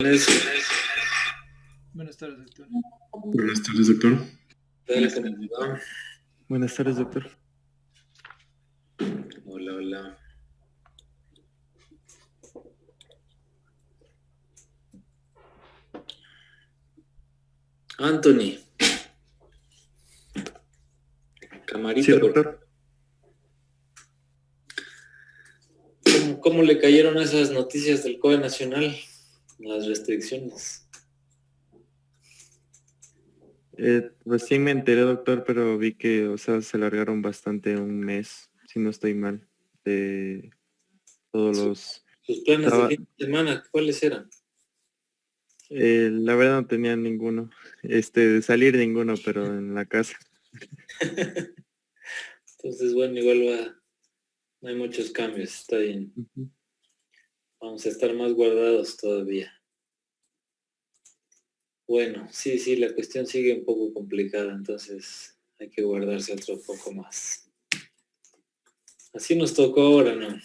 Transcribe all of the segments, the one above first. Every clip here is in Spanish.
Buenas tardes, doctor. Buenas tardes, doctor. Buenas tardes, doctor. Hola, hola. Anthony. Camarita, Sí, doctor. ¿Cómo le cayeron esas noticias del COE Nacional? Las restricciones. Recién me enteré, doctor, pero vi que, se alargaron bastante, un mes, si no estoy mal, de todos los... ¿Sus planes de Estaba, fin de semana, cuáles eran? la verdad no tenía ninguno, de salir ninguno, pero en la casa. Entonces, bueno, igual no hay muchos cambios, está bien. Ujú. Vamos a estar más guardados todavía. Bueno, sí, la cuestión sigue un poco complicada, entonces hay que guardarse otro poco más. Así nos tocó ahora, ¿no?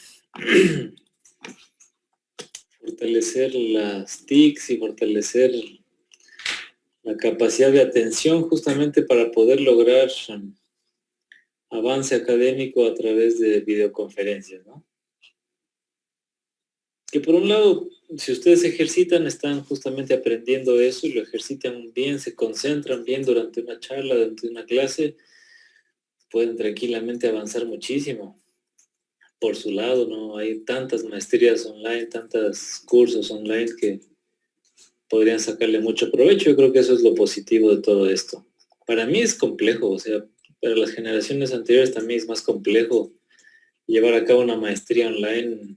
Fortalecer las TICs y fortalecer la capacidad de atención justamente para poder lograr avance académico a través de videoconferencias, ¿no? Que por un lado, si ustedes ejercitan, están justamente aprendiendo eso y lo ejercitan bien, se concentran bien durante una charla, durante una clase, pueden tranquilamente avanzar muchísimo. Por su lado, ¿no? Hay tantas maestrías online, tantos cursos online que podrían sacarle mucho provecho. Yo creo que eso es lo positivo de todo esto. Para mí es complejo, o sea, para las generaciones anteriores también es más complejo llevar a cabo una maestría online.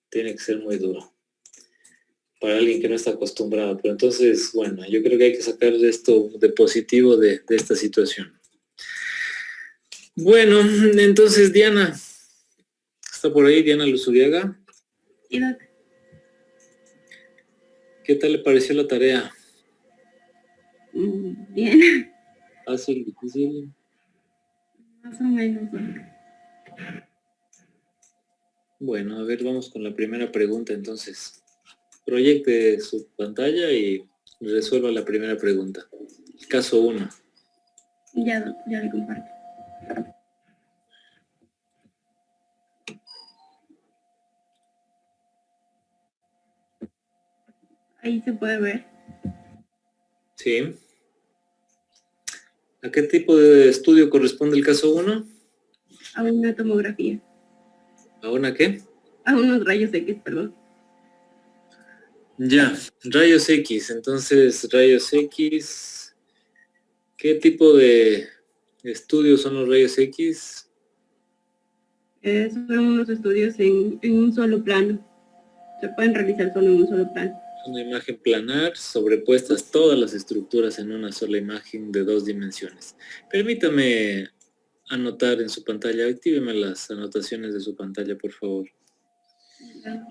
Tiene que ser muy duro para alguien que no está acostumbrado. Pero entonces, bueno, yo creo que hay que sacar esto de positivo de esta situación. Bueno, entonces Diana, ¿está por ahí Diana Luzuriaga? Sí, doc. ¿Qué tal le pareció la tarea? Bien, ¿Fácil, difícil? más o menos, doc. Bueno, a ver, vamos con la primera pregunta entonces. Proyecte su pantalla y resuelva la primera pregunta. Caso 1. Ya, doc, ya le comparto. Ahí se puede ver. Sí. ¿A qué tipo de estudio corresponde el caso 1? A una tomografía. ¿A una qué? A unos rayos X, perdón. Ya, rayos X. Entonces, rayos X. ¿Qué tipo de estudios son los rayos X? Son unos estudios en un solo plano. Se pueden realizar solo en un solo plano. Una imagen planar, sobrepuestas todas las estructuras en una sola imagen de 2 dimensiones. Permítame anotar en su pantalla. Actíveme las anotaciones de su pantalla, por favor. Ya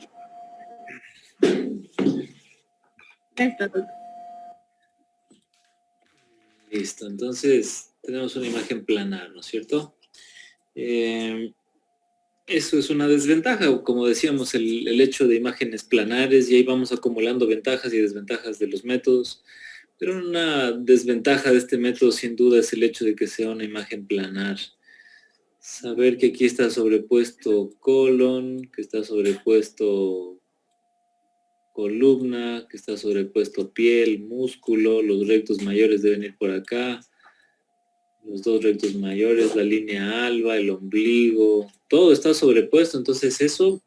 está, doc. Listo, entonces tenemos una imagen planar, ¿no es cierto? Eso es una desventaja, como decíamos, el hecho de imágenes planares, y ahí vamos acumulando ventajas y desventajas de los métodos, pero una desventaja de este método sin duda es el hecho de que sea una imagen planar. Saber que aquí está sobrepuesto colon, que está sobrepuesto columna, que está sobrepuesto piel, músculo, los rectos mayores deben ir por acá, los 2 rectos mayores, la línea alba, el ombligo, todo está sobrepuesto, entonces eso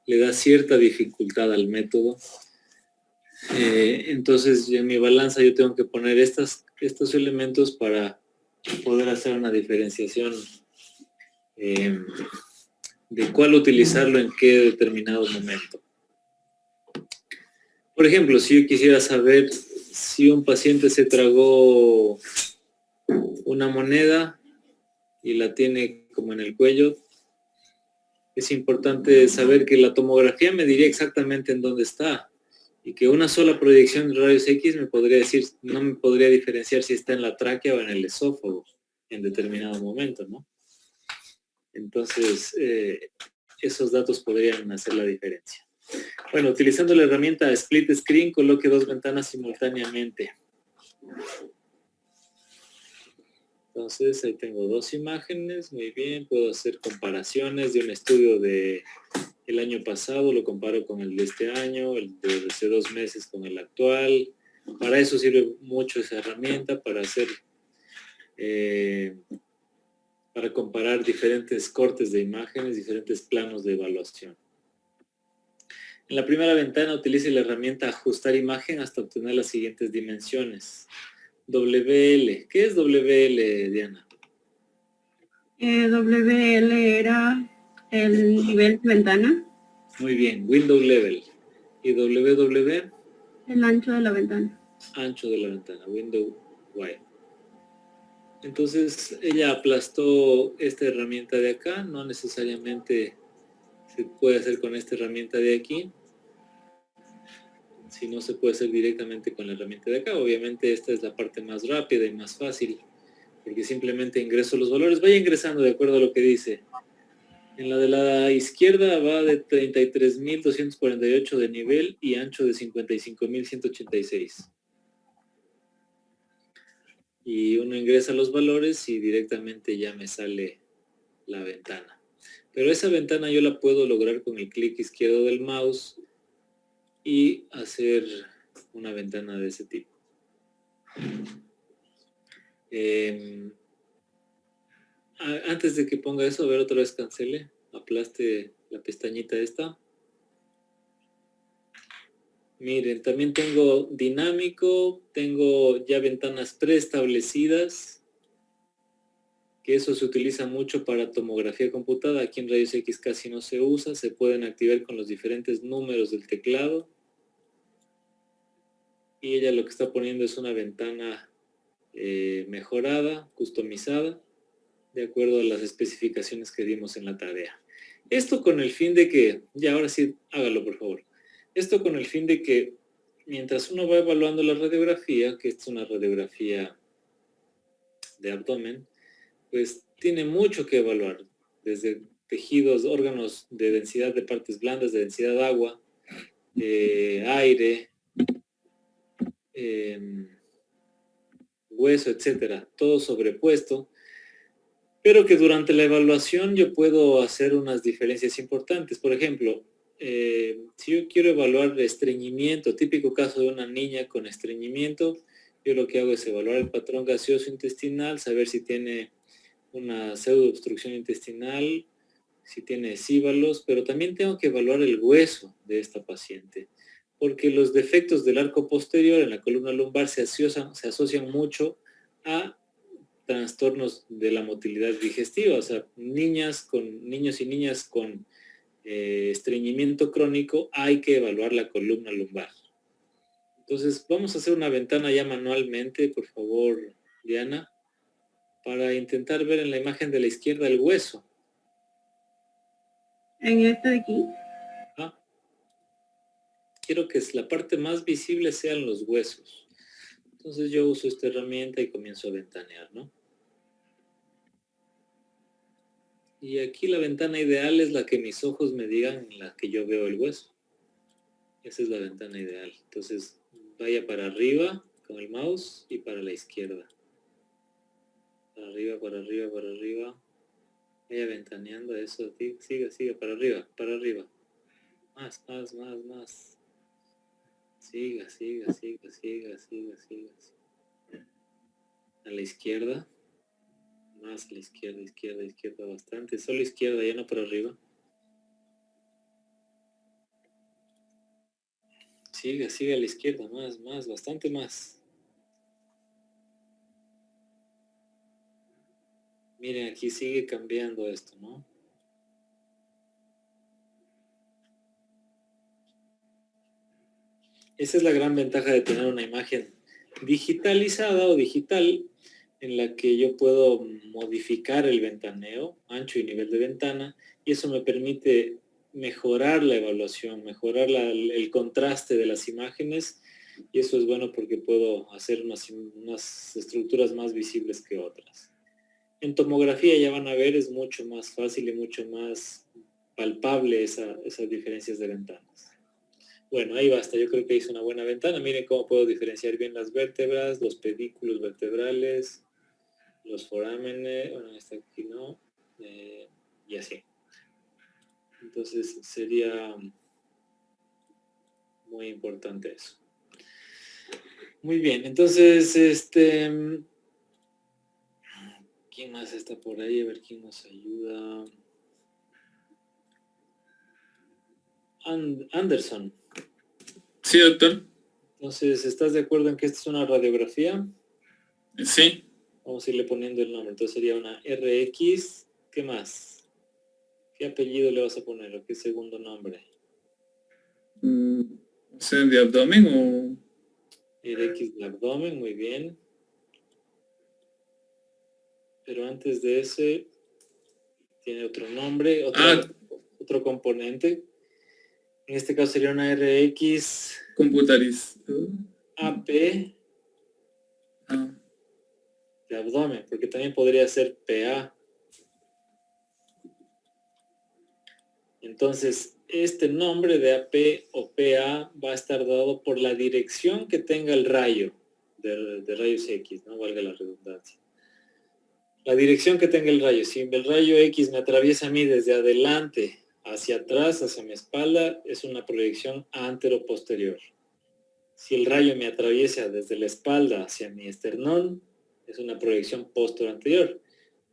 le da cierta dificultad al método. Entonces en mi balanza yo tengo que poner estos elementos para poder hacer una diferenciación de cuál utilizarlo en qué determinado momento. Por ejemplo, si yo quisiera saber si un paciente se tragó una moneda y la tiene como en el cuello, es importante saber que la tomografía me diría exactamente en dónde está y que una sola proyección de rayos X me podría decir, no me podría diferenciar si está en la tráquea o en el esófago en determinado momento, ¿no? Entonces, esos datos podrían hacer la diferencia. Bueno, utilizando la herramienta Split Screen, coloque 2 ventanas simultáneamente. Entonces, ahí tengo 2 imágenes, muy bien. Puedo hacer comparaciones de un estudio del año pasado, lo comparo con el de este año, el de hace 2 meses con el actual. Para eso sirve mucho esa herramienta, para hacer, para comparar diferentes cortes de imágenes, diferentes planos de evaluación. En la primera ventana utilice la herramienta Ajustar imagen hasta obtener las siguientes dimensiones. WL. ¿Qué es WL, Diana? WL era el nivel de ventana, Muy bien, Window Level. Y WW, el ancho de la ventana. ancho de la ventana, Window Wide. Entonces ella aplastó esta herramienta de acá, no necesariamente se puede hacer con esta herramienta de aquí, si no se puede hacer directamente con la herramienta de acá. Obviamente esta es la parte más rápida y más fácil, porque simplemente ingreso los valores. Vaya ingresando de acuerdo a lo que dice. En la de la izquierda va de 33.248 de nivel y ancho de 55.186. Y uno ingresa los valores y directamente ya me sale la ventana. Pero esa ventana yo la puedo lograr con el clic izquierdo del mouse y hacer una ventana de ese tipo. Antes de que ponga eso, a ver, otra vez cancele, aplaste la pestañita esta. Miren, también tengo dinámico, tengo ya ventanas preestablecidas, que eso se utiliza mucho para tomografía computada. Aquí en Rayos X casi no se usa, se pueden activar con los diferentes números del teclado. Y ella lo que está poniendo es una ventana mejorada, customizada, de acuerdo a las especificaciones que dimos en la tarea. Esto con el fin de que, ya ahora sí, hágalo por favor. Esto con el fin de que mientras uno va evaluando la radiografía, que es una radiografía de abdomen, pues tiene mucho que evaluar, desde tejidos, órganos de densidad de partes blandas, de densidad de agua, aire, hueso, etcétera, todo sobrepuesto, pero que durante la evaluación yo puedo hacer unas diferencias importantes. Por ejemplo, si yo quiero evaluar estreñimiento, típico caso de una niña con estreñimiento, yo lo que hago es evaluar el patrón gaseoso intestinal, saber si tiene una pseudoobstrucción intestinal, si tiene cíbalos, pero también tengo que evaluar el hueso de esta paciente, porque los defectos del arco posterior en la columna lumbar se asocian mucho a trastornos de la motilidad digestiva, o sea, niños y niñas con estreñimiento crónico, hay que evaluar la columna lumbar. Entonces, vamos a hacer una ventana ya manualmente, por favor, Diana, para intentar ver en la imagen de la izquierda el hueso. En este de aquí. Quiero que la parte más visible sean los huesos. Entonces yo uso esta herramienta y comienzo a ventanear, ¿no? Y aquí la ventana ideal es la que mis ojos me digan en la que yo veo el hueso. Esa es la ventana ideal. Entonces vaya para arriba con el mouse y para la izquierda. Para arriba, para arriba, para arriba. Vaya ventaneando eso. Siga, para arriba, para arriba. Más, más, más, más. Siga. A la izquierda. Más a la izquierda bastante. Solo izquierda, ya no para arriba. Siga a la izquierda, más, bastante más. Miren, aquí sigue cambiando esto, ¿no? Esa es la gran ventaja de tener una imagen digitalizada o digital en la que yo puedo modificar el ventaneo, ancho y nivel de ventana, y eso me permite mejorar la evaluación, mejorar el contraste de las imágenes, y eso es bueno porque puedo hacer unas estructuras más visibles que otras. En tomografía ya van a ver, es mucho más fácil y mucho más palpable esas diferencias de ventanas. Bueno, ahí basta. Yo creo que hice una buena ventana. Miren cómo puedo diferenciar bien las vértebras, los pedículos vertebrales, los forámenes. Bueno, este aquí no. Y así. Entonces sería muy importante eso. Muy bien. Entonces, ¿quién más está por ahí? A ver quién nos ayuda. Anderson. Sí, doctor. Entonces, ¿estás de acuerdo en que esta es una radiografía? Sí. Vamos a irle poniendo el nombre. Entonces sería una RX. ¿Qué más? ¿Qué apellido le vas a poner o qué segundo nombre? ¿Es de abdomen o...? RX de abdomen, muy bien. Pero antes de ese, tiene otro nombre, otro componente. En este caso sería una RX Computaris. AP Ah, de abdomen, porque también podría ser PA. Entonces, este nombre de AP o PA va a estar dado por la dirección que tenga el rayo de rayos X, no valga la redundancia. La dirección que tenga el rayo. Si el rayo X me atraviesa a mí desde adelante hacia atrás, hacia mi espalda, es una proyección antero-posterior. Si el rayo me atraviesa desde la espalda hacia mi esternón, es una proyección posterior-anterior.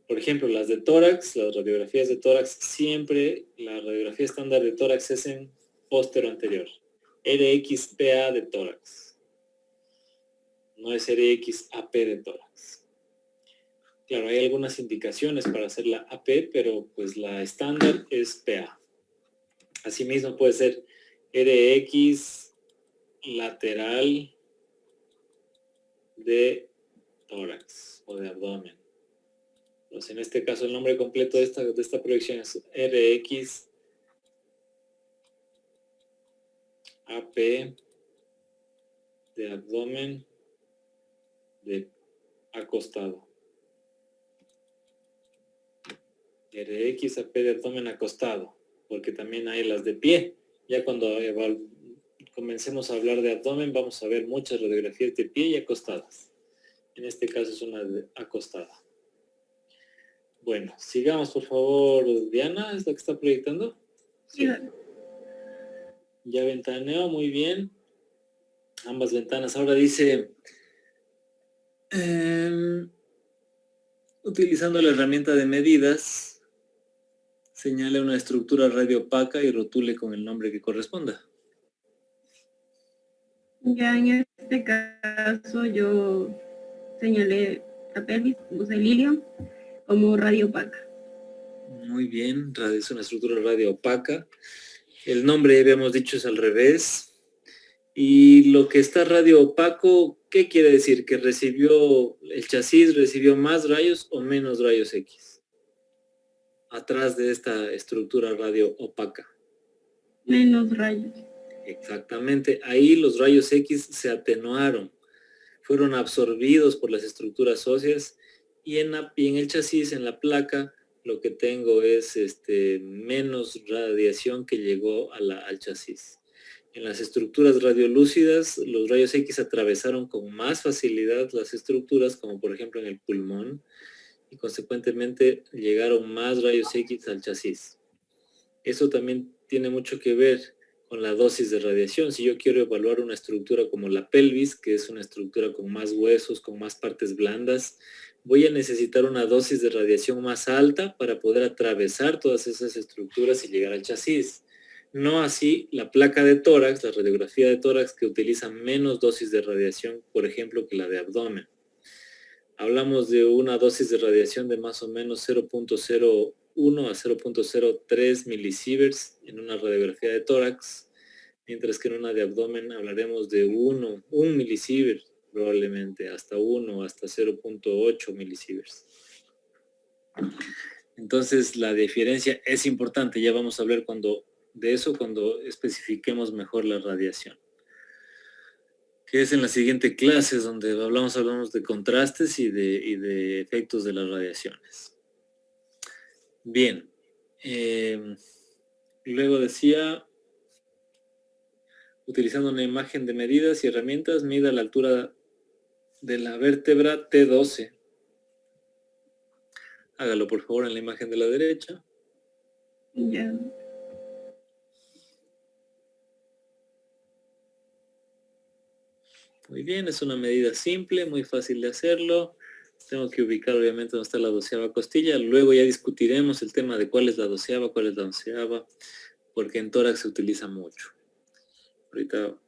Por ejemplo, las de tórax, las radiografías de tórax, siempre la radiografía estándar de tórax es en posterior-anterior. RXPA de tórax. No es RXAP de tórax. Claro, hay algunas indicaciones para hacer la AP, pero pues la estándar es PA. Asimismo puede ser RX lateral de tórax o de abdomen. Entonces, en este caso el nombre completo de esta proyección es RX AP de abdomen de acostado. RX AP de abdomen acostado, porque también hay las de pie. Ya cuando comencemos a hablar de abdomen, vamos a ver muchas radiografías de pie y acostadas. En este caso es una de acostada. Bueno, sigamos por favor. Diana, ¿es la que está proyectando? Sí. Ya ventaneo, muy bien. Ambas ventanas. Ahora dice, utilizando la herramienta de medidas, señale una estructura radiopaca y rotule con el nombre que corresponda. Ya en este caso yo señalé la pelvis, puse el ilio como radiopaca. Muy bien, es una estructura radiopaca. El nombre, ya habíamos dicho, es al revés. Y lo que está radioopaco, ¿qué quiere decir? ¿Que el chasis recibió más rayos o menos rayos X? Atrás de esta estructura radioopaca. Menos rayos. Exactamente, ahí los rayos X se atenuaron, fueron absorbidos por las estructuras óseas y en el chasis, en la placa, lo que tengo es menos radiación que llegó al chasis. En las estructuras radiolúcidas, los rayos X atravesaron con más facilidad las estructuras, como por ejemplo en el pulmón, y consecuentemente llegaron más rayos X al chasis. Eso también tiene mucho que ver con la dosis de radiación. Si yo quiero evaluar una estructura como la pelvis, que es una estructura con más huesos, con más partes blandas, voy a necesitar una dosis de radiación más alta para poder atravesar todas esas estructuras y llegar al chasis. No así la placa de tórax, la radiografía de tórax, que utiliza menos dosis de radiación, por ejemplo, que la de abdomen. Hablamos de una dosis de radiación de más o menos 0.01 a 0.03 milisieverts en una radiografía de tórax, mientras que en una de abdomen hablaremos de 1 milisievert, probablemente hasta 1 hasta 0.8 milisieverts. Entonces la diferencia es importante, ya vamos a hablar de eso cuando especifiquemos mejor la radiación, que es en las siguientes clases donde hablamos de contrastes y de efectos de las radiaciones. Bien, luego decía, Utilizando una imagen de medidas y herramientas, mida la altura de la vértebra T12. Hágalo por favor en la imagen de la derecha. Ya. Muy bien, es una medida simple, muy fácil de hacerlo. Tengo que ubicar obviamente dónde está la 12ª costilla. Luego ya discutiremos el tema de cuál es la 12ª, cuál es la 11ª, porque en tórax se utiliza mucho. Ahorita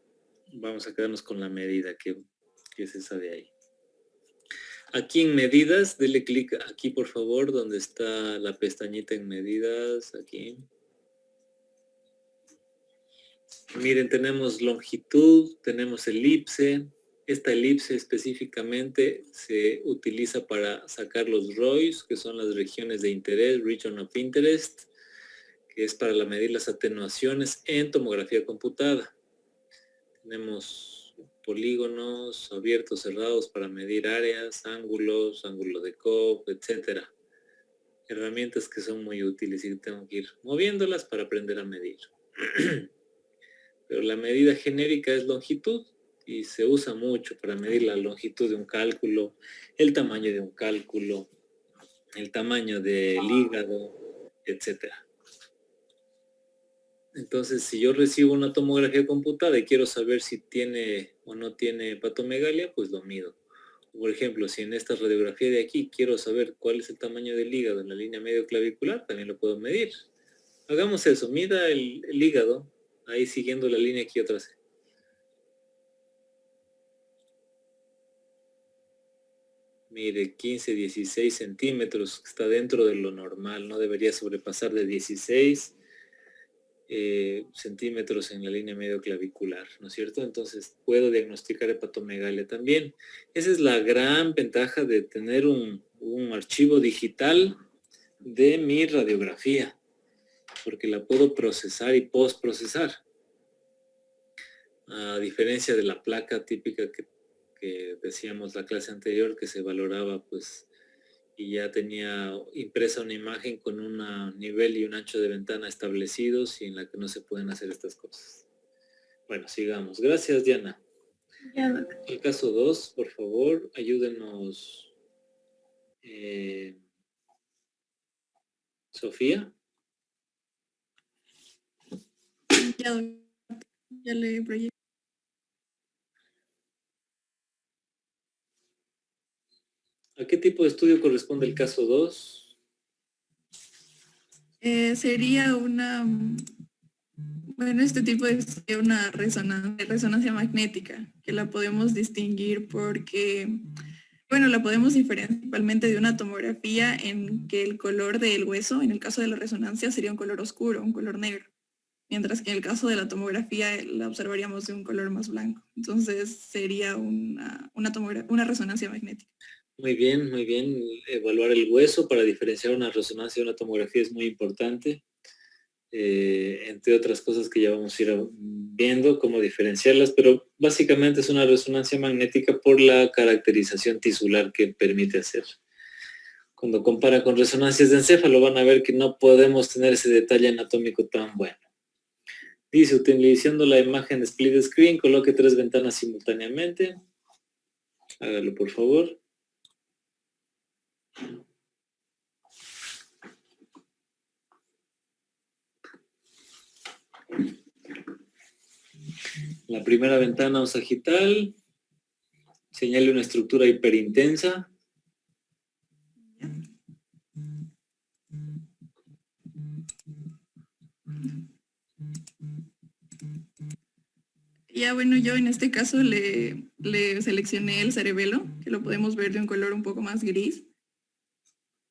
vamos a quedarnos con la medida, que es esa de ahí. Aquí en medidas, dele clic aquí por favor, donde está la pestañita en medidas, aquí. Miren, tenemos longitud, tenemos elipse. Esta elipse específicamente se utiliza para sacar los ROIs, que son las regiones de interés, Region of Interest, que es para medir las atenuaciones en tomografía computada. Tenemos polígonos abiertos, cerrados para medir áreas, ángulos, ángulo de Cobb, etc. Herramientas que son muy útiles y tengo que ir moviéndolas para aprender a medir. Pero la medida genérica es longitud y se usa mucho para medir la longitud de un cálculo, el tamaño de un cálculo, el tamaño del hígado, etc. Entonces, si yo recibo una tomografía computada y quiero saber si tiene o no tiene hepatomegalia, pues lo mido. Por ejemplo, si en esta radiografía de aquí quiero saber cuál es el tamaño del hígado en la línea medio clavicular, también lo puedo medir. Hagamos eso, mida el hígado, ahí siguiendo la línea aquí otra vez. Mire, 15, 16 centímetros, está dentro de lo normal, no debería sobrepasar de 16 centímetros en la línea medio clavicular, ¿no es cierto? Entonces puedo diagnosticar hepatomegalia también. Esa es la gran ventaja de tener un archivo digital de mi radiografía, porque la puedo procesar y postprocesar. A diferencia de la placa típica que decíamos la clase anterior, que se valoraba pues y ya tenía impresa una imagen con un nivel y un ancho de ventana establecidos y en la que no se pueden hacer estas cosas. Bueno, sigamos. Gracias, Diana. Ya, doctor. El caso 2, por favor, ayúdenos. Sofía. Ya le proyecté. ¿A qué tipo de estudio corresponde el caso 2? Sería este tipo de estudio, una resonancia magnética, que la podemos distinguir porque, la podemos diferenciar principalmente de una tomografía en que el color del hueso, en el caso de la resonancia, sería un color oscuro, un color negro, mientras que en el caso de la tomografía la observaríamos de un color más blanco. Entonces sería una resonancia magnética. Muy bien, muy bien. Evaluar el hueso para diferenciar una resonancia de una tomografía es muy importante. Entre otras cosas que ya vamos a ir viendo cómo diferenciarlas, pero básicamente es una resonancia magnética por la caracterización tisular que permite hacer. Cuando compara con resonancias de encéfalo van a ver que no podemos tener ese detalle anatómico tan bueno. Dice, utilizando la imagen de split screen, coloque 3 ventanas simultáneamente. Hágalo por favor. La primera ventana o sagital, señale una estructura hiperintensa. Ya yo en este caso le seleccioné el cerebelo, que lo podemos ver de un color un poco más gris.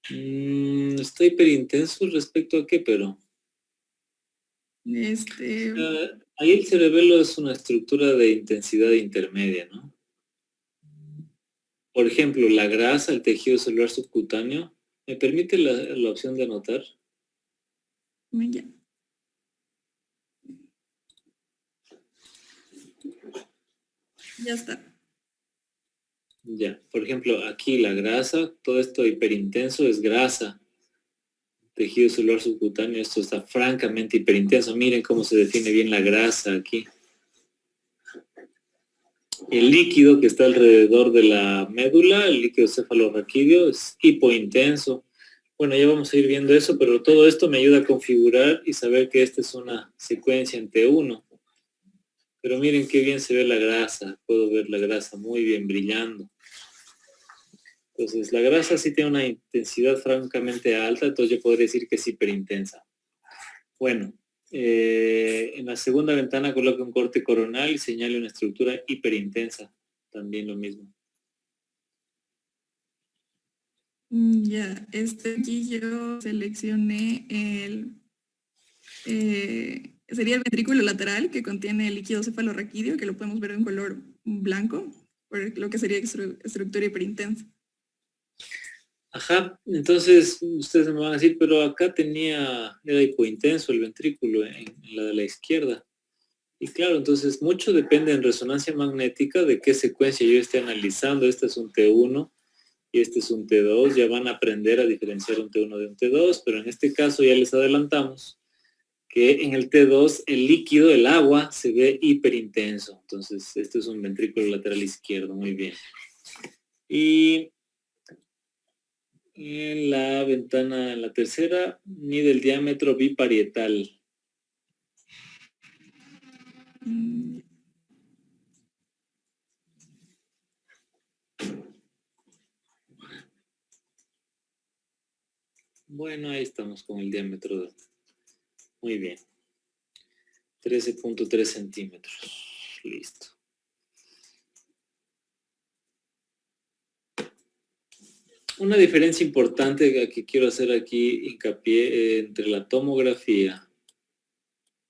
Está hiperintenso respecto a qué, pero... Ahí el cerebelo es una estructura de intensidad intermedia, ¿no? Por ejemplo, la grasa, el tejido celular subcutáneo. ¿Me permite la opción de anotar? Ya. Ya está. Ya, por ejemplo, aquí la grasa, todo esto hiperintenso es grasa. Tejido celular subcutáneo, esto está francamente hiperintenso. Miren cómo se define bien la grasa aquí. El líquido que está alrededor de la médula, el líquido cefalorraquídeo, es hipointenso. Bueno, ya vamos a ir viendo eso, pero todo esto me ayuda a configurar y saber que esta es una secuencia en T1. Pero miren qué bien se ve la grasa. Puedo ver la grasa muy bien brillando. Entonces, la grasa sí tiene una intensidad francamente alta, entonces yo podría decir que es hiperintensa. Bueno, en la segunda ventana coloque un corte coronal y señale una estructura hiperintensa. También lo mismo. Ya, aquí yo seleccioné sería el ventrículo lateral que contiene el líquido cefalorraquídeo, que lo podemos ver en color blanco, por lo que sería estructura hiperintensa. Ajá, entonces ustedes me van a decir, pero acá era hipointenso el ventrículo en la de la izquierda. Y claro, entonces mucho depende en resonancia magnética de qué secuencia yo esté analizando. Este es un T1 y este es un T2. Ya van a aprender a diferenciar un T1 de un T2, pero en este caso ya les adelantamos que en el T2 el líquido, el agua, se ve hiperintenso. Entonces, este es un ventrículo lateral izquierdo, muy bien. Y en la ventana, en la tercera, mide el diámetro biparietal. Bueno, ahí estamos con el diámetro. Muy bien. 13.3 centímetros. Listo. Una diferencia importante que quiero hacer aquí hincapié entre la tomografía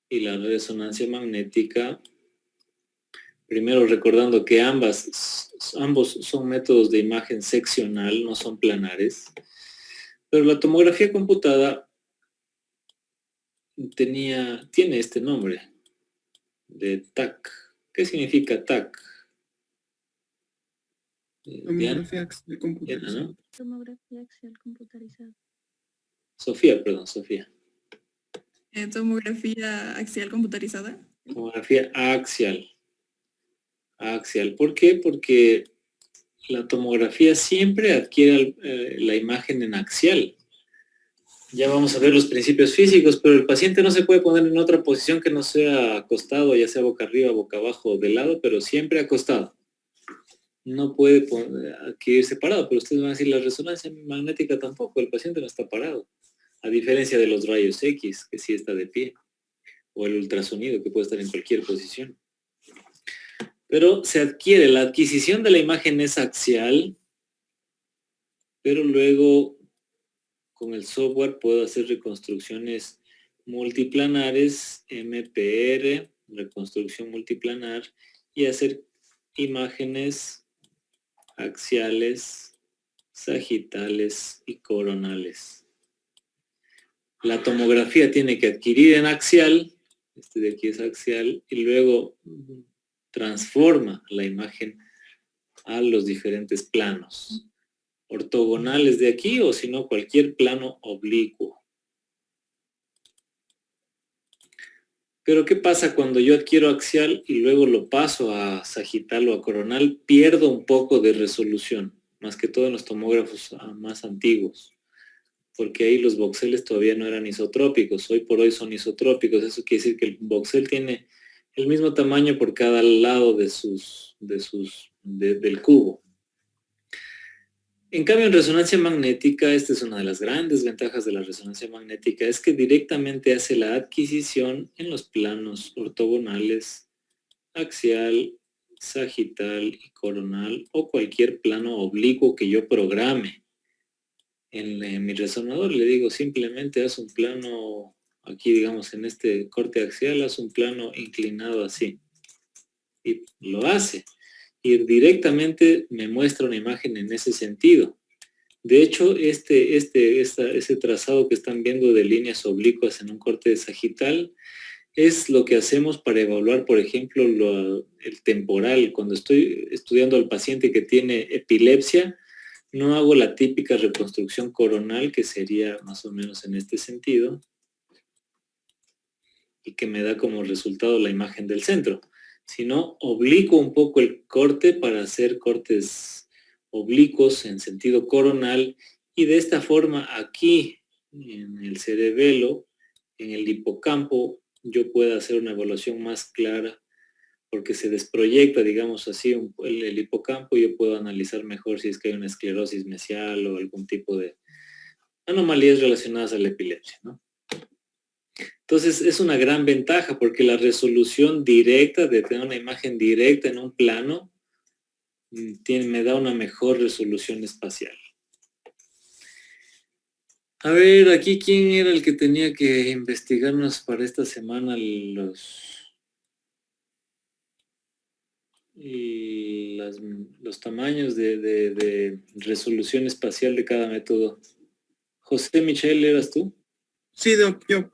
y la resonancia magnética. Primero recordando que ambos son métodos de imagen seccional, no son planares. Pero la tomografía computada tiene este nombre de TAC. ¿Qué significa TAC? Tomografía axial computarizada. ¿No? Tomografía axial computarizada. Sofía. Tomografía axial computarizada. Tomografía axial. Axial. ¿Por qué? Porque la tomografía siempre adquiere la imagen en axial. Ya vamos a ver los principios físicos, pero el paciente no se puede poner en otra posición que no sea acostado, ya sea boca arriba, boca abajo o de lado, pero siempre acostado. No puede adquirirse parado, pero ustedes van a decir, la resonancia magnética tampoco, el paciente no está parado, a diferencia de los rayos X, que sí está de pie, o el ultrasonido, que puede estar en cualquier posición. Pero se adquiere, la adquisición de la imagen es axial, pero luego con el software puedo hacer reconstrucciones multiplanares, MPR, reconstrucción multiplanar, y hacer imágenes axiales, sagitales y coronales. La tomografía tiene que adquirir en axial, este de aquí es axial, y luego transforma la imagen a los diferentes planos ortogonales de aquí, o si no cualquier plano oblicuo. Pero ¿qué pasa cuando yo adquiero axial y luego lo paso a sagital o a coronal? Pierdo un poco de resolución, más que todo en los tomógrafos más antiguos, porque ahí los voxeles todavía no eran isotrópicos, hoy por hoy son isotrópicos. Eso quiere decir que el voxel tiene el mismo tamaño por cada lado del cubo. En cambio, en resonancia magnética, esta es una de las grandes ventajas de la resonancia magnética, es que directamente hace la adquisición en los planos ortogonales, axial, sagital y coronal, o cualquier plano oblicuo que yo programe. En mi resonador le digo, simplemente haz un plano, aquí digamos en este corte axial, haz un plano inclinado así. Y lo hace. Y directamente me muestra una imagen en ese sentido. De hecho, ese trazado que están viendo de líneas oblicuas en un corte sagital es lo que hacemos para evaluar, por ejemplo, el temporal. Cuando estoy estudiando al paciente que tiene epilepsia, no hago la típica reconstrucción coronal, que sería más o menos en este sentido, y que me da como resultado la imagen del centro, sino oblicuo un poco el corte para hacer cortes oblicuos en sentido coronal, y de esta forma aquí en el cerebelo, en el hipocampo, yo puedo hacer una evaluación más clara porque se desproyecta, digamos así, el hipocampo, y yo puedo analizar mejor si es que hay una esclerosis mesial o algún tipo de anomalías relacionadas a la epilepsia, ¿no? Entonces es una gran ventaja porque la resolución directa, de tener una imagen directa en un plano, me da una mejor resolución espacial. A ver, aquí quién era el que tenía que investigarnos para esta semana los tamaños de resolución espacial de cada método. José Michel, ¿eras tú? Sí, Doc, yo.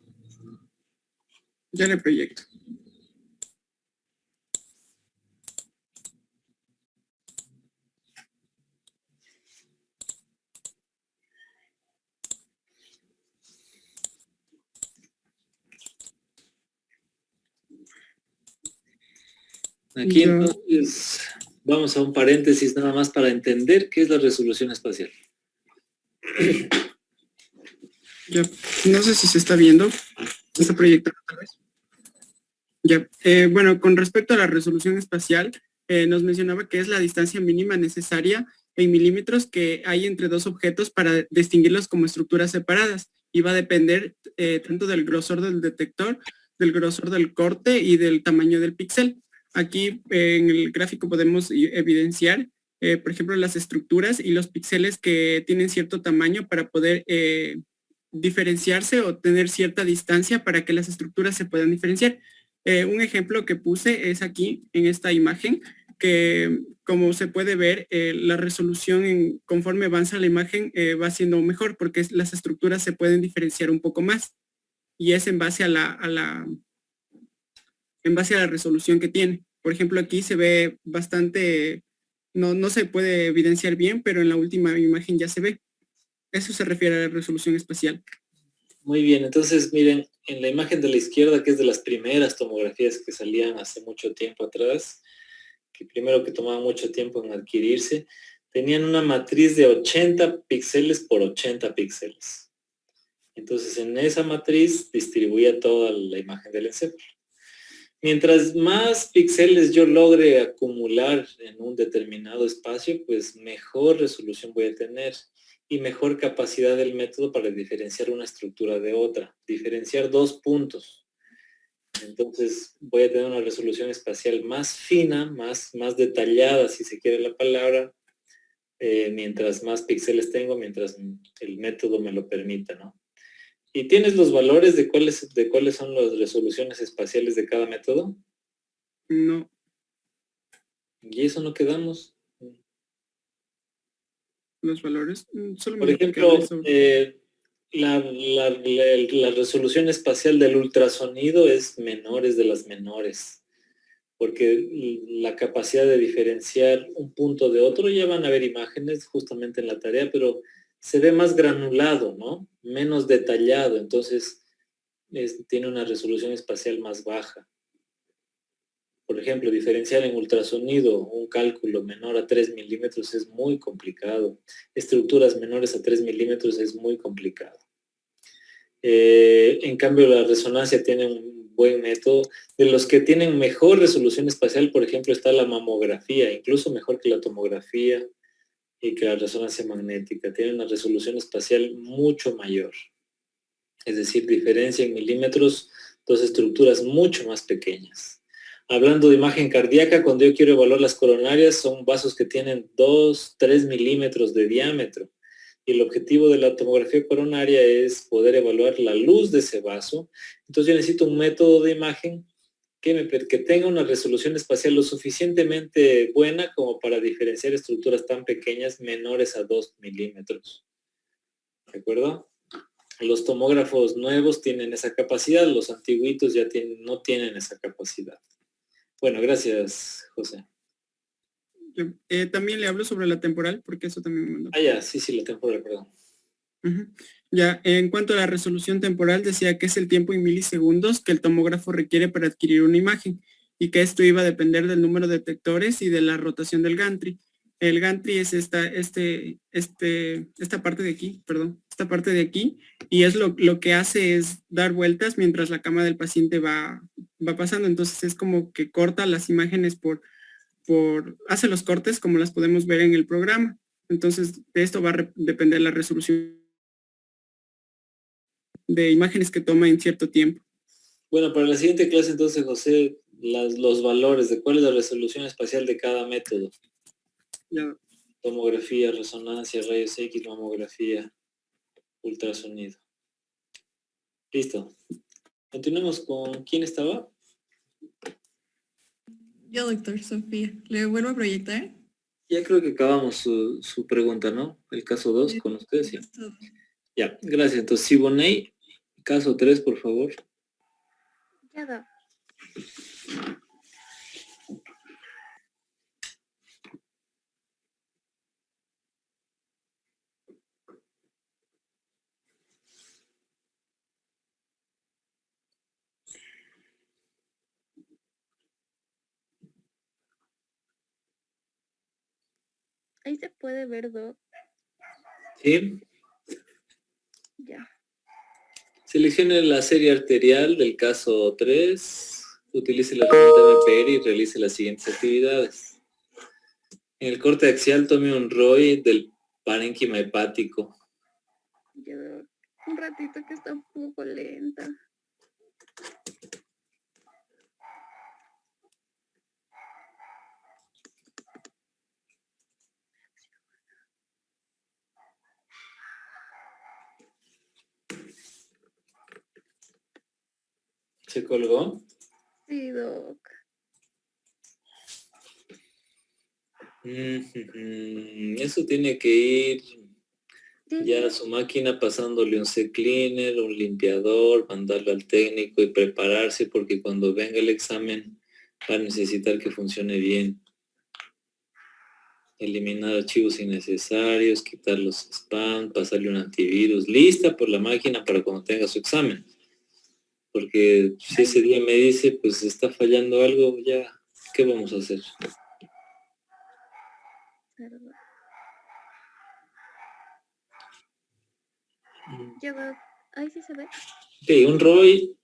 Ya le proyecto. Aquí Ya. entonces vamos a un paréntesis nada más para entender qué es la resolución espacial. Ya. No sé si se está viendo. ¿Se está proyectando tal vez? Ya. Bueno, con respecto a la resolución espacial, nos mencionaba que es la distancia mínima necesaria en milímetros que hay entre dos objetos para distinguirlos como estructuras separadas, y va a depender tanto del grosor del detector, del grosor del corte y del tamaño del píxel. Aquí en el gráfico podemos evidenciar, por ejemplo, las estructuras y los píxeles que tienen cierto tamaño para poder diferenciarse o tener cierta distancia para que las estructuras se puedan diferenciar. Un ejemplo que puse es aquí en esta imagen, que como se puede ver, la resolución conforme avanza la imagen va siendo mejor porque las estructuras se pueden diferenciar un poco más, y es en base a la resolución que tiene. Por ejemplo, aquí se ve bastante, no se puede evidenciar bien, pero en la última imagen ya se ve. Eso se refiere a la resolución espacial. Muy bien, entonces miren, en la imagen de la izquierda, que es de las primeras tomografías que salían hace mucho tiempo atrás, que primero que tomaban mucho tiempo en adquirirse, tenían una matriz de 80 píxeles por 80 píxeles. Entonces en esa matriz distribuía toda la imagen del encéfalo. Mientras más píxeles yo logre acumular en un determinado espacio, pues mejor resolución voy a tener y mejor capacidad del método para diferenciar una estructura de otra, diferenciar dos puntos. Entonces voy a tener una resolución espacial más fina, más detallada, si se quiere la palabra, mientras más píxeles tengo, mientras el método me lo permita, ¿no? ¿Y tienes los valores de cuáles son las resoluciones espaciales de cada método? No. ¿Y eso no quedamos? Los valores. Solo Por me ejemplo, sobre... la resolución espacial del ultrasonido es de las menores, porque la capacidad de diferenciar un punto de otro, ya van a ver imágenes justamente en la tarea, pero se ve más granulado, ¿no? Menos detallado, entonces tiene una resolución espacial más baja. Por ejemplo, diferenciar en ultrasonido un cálculo menor a 3 milímetros es muy complicado. Estructuras menores a 3 milímetros es muy complicado. En cambio, la resonancia tiene un buen método. De los que tienen mejor resolución espacial, por ejemplo, está la mamografía, incluso mejor que la tomografía y que la resonancia magnética. Tiene una resolución espacial mucho mayor. Es decir, diferencia en milímetros dos estructuras mucho más pequeñas. Hablando de imagen cardíaca, cuando yo quiero evaluar las coronarias, son vasos que tienen 2, 3 milímetros de diámetro. Y el objetivo de la tomografía coronaria es poder evaluar la luz de ese vaso. Entonces yo necesito un método de imagen que tenga una resolución espacial lo suficientemente buena como para diferenciar estructuras tan pequeñas menores a 2 milímetros. ¿De acuerdo? Los tomógrafos nuevos tienen esa capacidad, los antiguitos ya no tienen esa capacidad. Bueno, gracias, José. También le hablo sobre la temporal, porque eso también me mandó. Ah, ya, sí, la temporal, perdón. Ya, en cuanto a la resolución temporal, decía que es el tiempo en milisegundos que el tomógrafo requiere para adquirir una imagen. y que esto iba a depender del número de detectores y de la rotación del gantry. El gantry es esta parte de aquí, perdón, esta parte de aquí, y es lo que hace es dar vueltas mientras la cama del paciente va pasando. Entonces es como que corta las imágenes hace los cortes como las podemos ver en el programa. Entonces de esto va a depender la resolución de imágenes que toma en cierto tiempo. Bueno, para la siguiente clase entonces, José, los valores de cuál es la resolución espacial de cada método. Ya. Tomografía, resonancia, rayos X, mamografía, ultrasonido. Listo. Continuemos con quién estaba. Yo, doctor Sofía. ¿Le vuelvo a proyectar? Ya creo que acabamos su pregunta, ¿no? El caso 2 con usted, sí. Ya, gracias. Entonces, Siboney, caso 3, por favor. Ya, doc. Ahí se puede ver, doc. Sí. Ya. Seleccione la serie arterial del caso 3. Utilice la herramienta MPR y realice las siguientes actividades. En el corte axial tome un ROI del parénquima hepático. Ya, doc. Un ratito que está un poco lenta. ¿Se colgó? Sí, doc. Eso tiene que ir ya Ya. a su máquina pasándole un C-cleaner, un limpiador, mandarlo al técnico y prepararse porque cuando venga el examen va a necesitar que funcione bien. Eliminar archivos innecesarios, quitar los spam, pasarle un antivirus, lista por la máquina para cuando tenga su examen. Porque si ese día me dice, pues está fallando algo, ya, ¿qué vamos a hacer? Perdón. Ya, doc. Ahí sí se ve. Ok, un ROI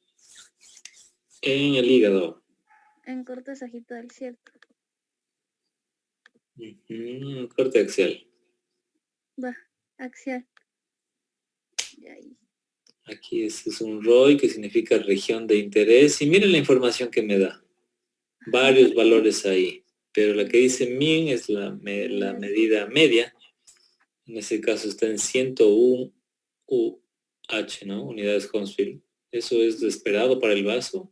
en el hígado. En corte sagital, cierto. Corte axial. Va. Axial. Y ahí. Aquí es un ROI que significa región de interés. Y miren la información que me da. Varios valores ahí. Pero la que dice min es la medida media. En ese caso está en 101 UH, ¿no? Unidades Hounsfield. ¿Eso es esperado para el vaso?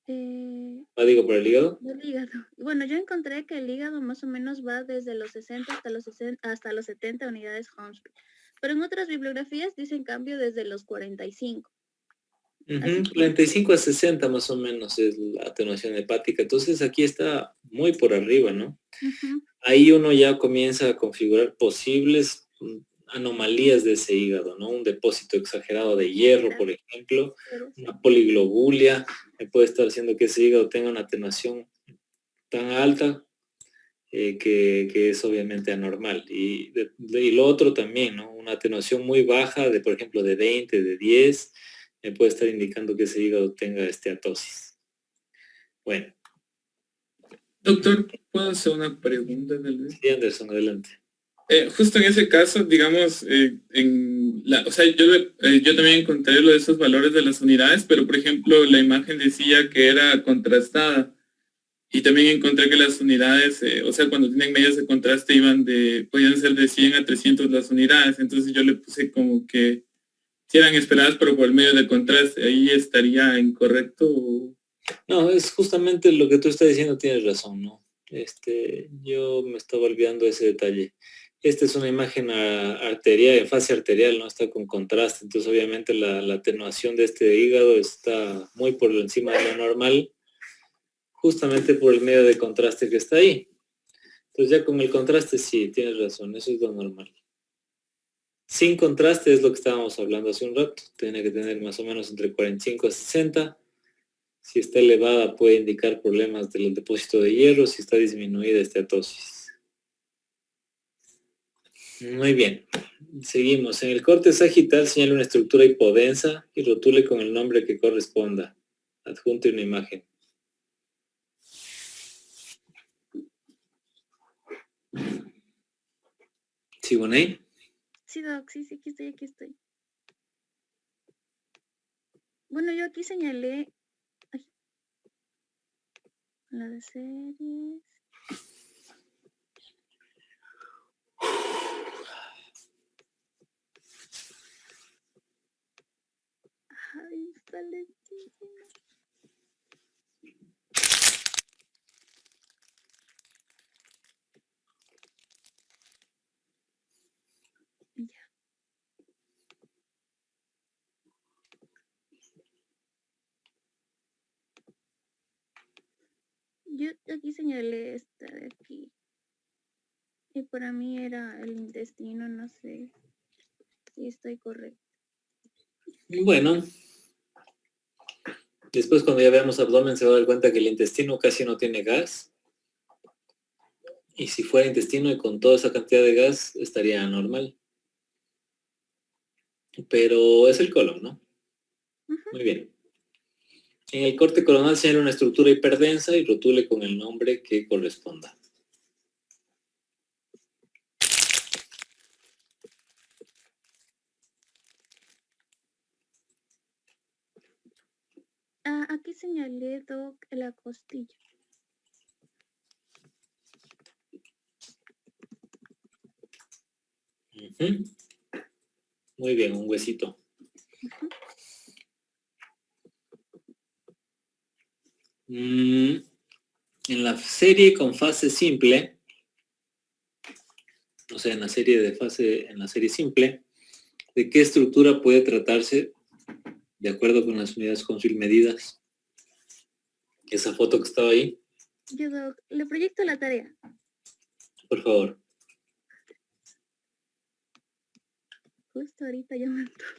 Digo, para el hígado. Del hígado. Bueno, yo encontré que el hígado más o menos va desde los 60 hasta los 70 unidades Hounsfield. Pero en otras bibliografías dicen cambio desde los 45. 45 a 60 más o menos es la atenuación hepática. Entonces aquí está muy por arriba, ¿no? Ahí uno ya comienza a configurar posibles anomalías de ese hígado, ¿no? Un depósito exagerado de hierro, por ejemplo, una poliglobulia, puede estar haciendo que ese hígado tenga una atenuación tan alta que es obviamente anormal. Y lo otro también, ¿no? Una atenuación muy baja de, por ejemplo, de 20, de 10, puede estar indicando que ese hígado tenga esteatosis. Bueno. Doctor, ¿puedo hacer una pregunta tal vez? Sí, Anderson, adelante. Justo en ese caso, digamos, yo también encontré lo de esos valores de las unidades, pero por ejemplo la imagen decía que era contrastada y también encontré que las unidades, cuando tienen medias de contraste podían ser de 100 a 300 las unidades, entonces yo le puse como que si eran esperadas pero por el medio de contraste, ¿ahí estaría incorrecto? No, es justamente lo que tú estás diciendo, tienes razón, ¿no? Yo me estaba olvidando ese detalle. Esta es una imagen arterial, en fase arterial, ¿no? Está con contraste, entonces obviamente la atenuación de este hígado está muy por encima de lo normal, justamente por el medio de contraste que está ahí. Entonces ya con el contraste sí, tienes razón, eso es lo normal. Sin contraste es lo que estábamos hablando hace un rato, tiene que tener más o menos entre 45 a 60, Si está elevada puede indicar problemas del depósito de hierro, si está disminuida esteatosis. Muy bien. Seguimos. En el corte sagital señale una estructura hipodensa y rotule con el nombre que corresponda. Adjunte una imagen. ¿Sigo ahí? Sí, Doc, sí, aquí estoy. Bueno, yo aquí señalé ay, la de series. Ay, está lentísimo. Ya. Yo aquí señalé esta de aquí. Y para mí era el intestino, no sé si estoy correcto. Bueno. Después cuando ya veamos abdomen se va a dar cuenta que el intestino casi no tiene gas. Y si fuera intestino y con toda esa cantidad de gas estaría normal. Pero es el colon, ¿no? Muy bien. En el corte coronal señala una estructura hiperdensa y rotule con el nombre que corresponda. Aquí señalé, Doc, la costilla. Muy bien, un huesito. En la serie con fase simple, o sea, en la serie simple, ¿de qué estructura puede tratarse de acuerdo con las unidades Hounsfield medidas? Esa foto que estaba ahí, Yo, Doc, le proyecto la tarea. por favor. Justo ahorita llaman todos.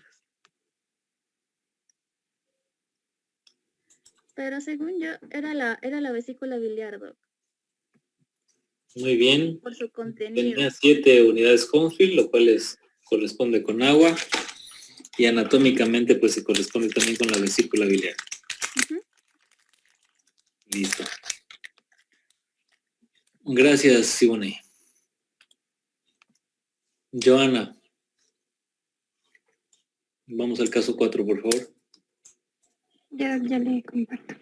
Pero según yo, era la vesícula biliar, Doc, Muy bien. por su contenido. Tenía 7 unidades Hounsfield, lo cual corresponde con agua. Y anatómicamente, pues se corresponde también con la vesícula biliar. Listo. Gracias, Siboney. Joana. Vamos al caso 4, por favor. Ya le comparto.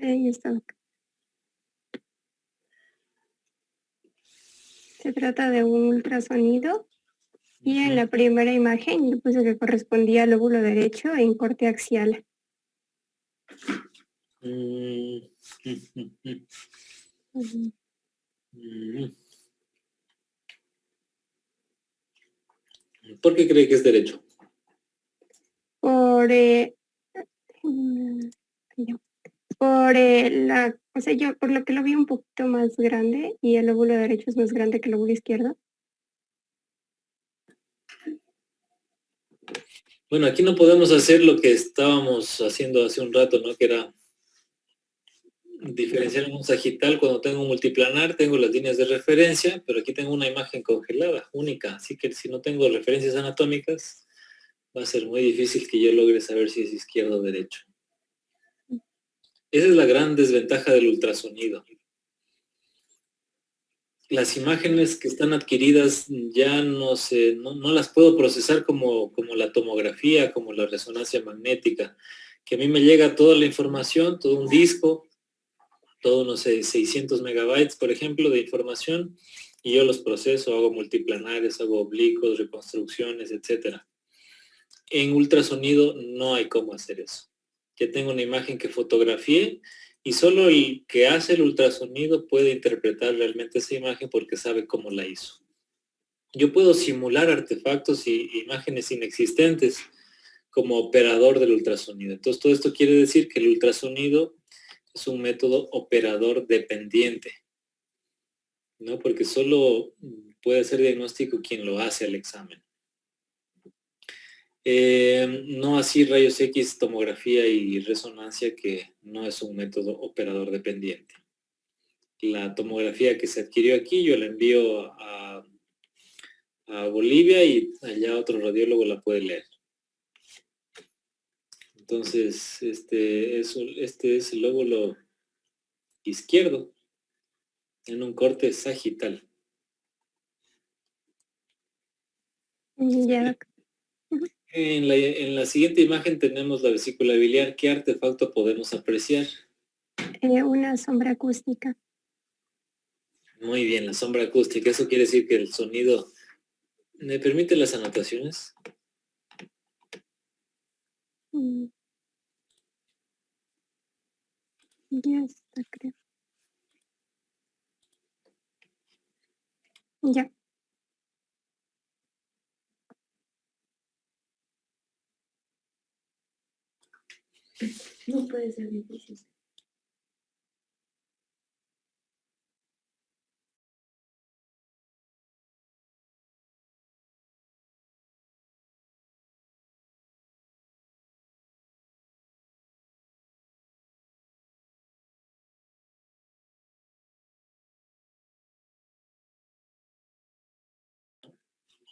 Ahí está. Se trata de un ultrasonido y en la primera imagen yo puse que correspondía al lóbulo derecho en corte axial. ¿Por qué cree que es derecho? Por yo por lo que lo vi un poquito más grande y el lóbulo derecho es más grande que el lóbulo izquierdo. Bueno, aquí no podemos hacer lo que estábamos haciendo hace un rato, ¿no? Que era diferenciar en un sagital. Cuando tengo un multiplanar, tengo las líneas de referencia, pero aquí tengo una imagen congelada, única. Así que si no tengo referencias anatómicas, va a ser muy difícil que yo logre saber si es izquierdo o derecho. Esa es la gran desventaja del ultrasonido. Las imágenes que están adquiridas ya no las puedo procesar como la tomografía, como la resonancia magnética, que a mí me llega toda la información, todo un disco, todo, no sé, 600 megabytes, por ejemplo, de información, y yo los proceso, hago multiplanares, hago oblicuos, reconstrucciones, etc. En ultrasonido no hay cómo hacer eso. Que tengo una imagen que fotografié y solo el que hace el ultrasonido puede interpretar realmente esa imagen porque sabe cómo la hizo. Yo puedo simular artefactos y imágenes inexistentes como operador del ultrasonido. Entonces, todo esto quiere decir que el ultrasonido es un método operador dependiente. ¿no? Porque solo puede hacer diagnóstico quien lo hace al examen. No así rayos X, tomografía y resonancia, que no es un método operador dependiente. La tomografía que se adquirió aquí, yo la envío a Bolivia y allá otro radiólogo la puede leer. Entonces, este es el lóbulo izquierdo en un corte sagital. Ya, En la siguiente imagen tenemos la vesícula biliar. ¿Qué artefacto podemos apreciar? una sombra acústica. Muy bien, la sombra acústica. Eso quiere decir que el sonido... ¿Me permite las anotaciones? Mm, Ya está, creo. Ya. No puede ser difícil.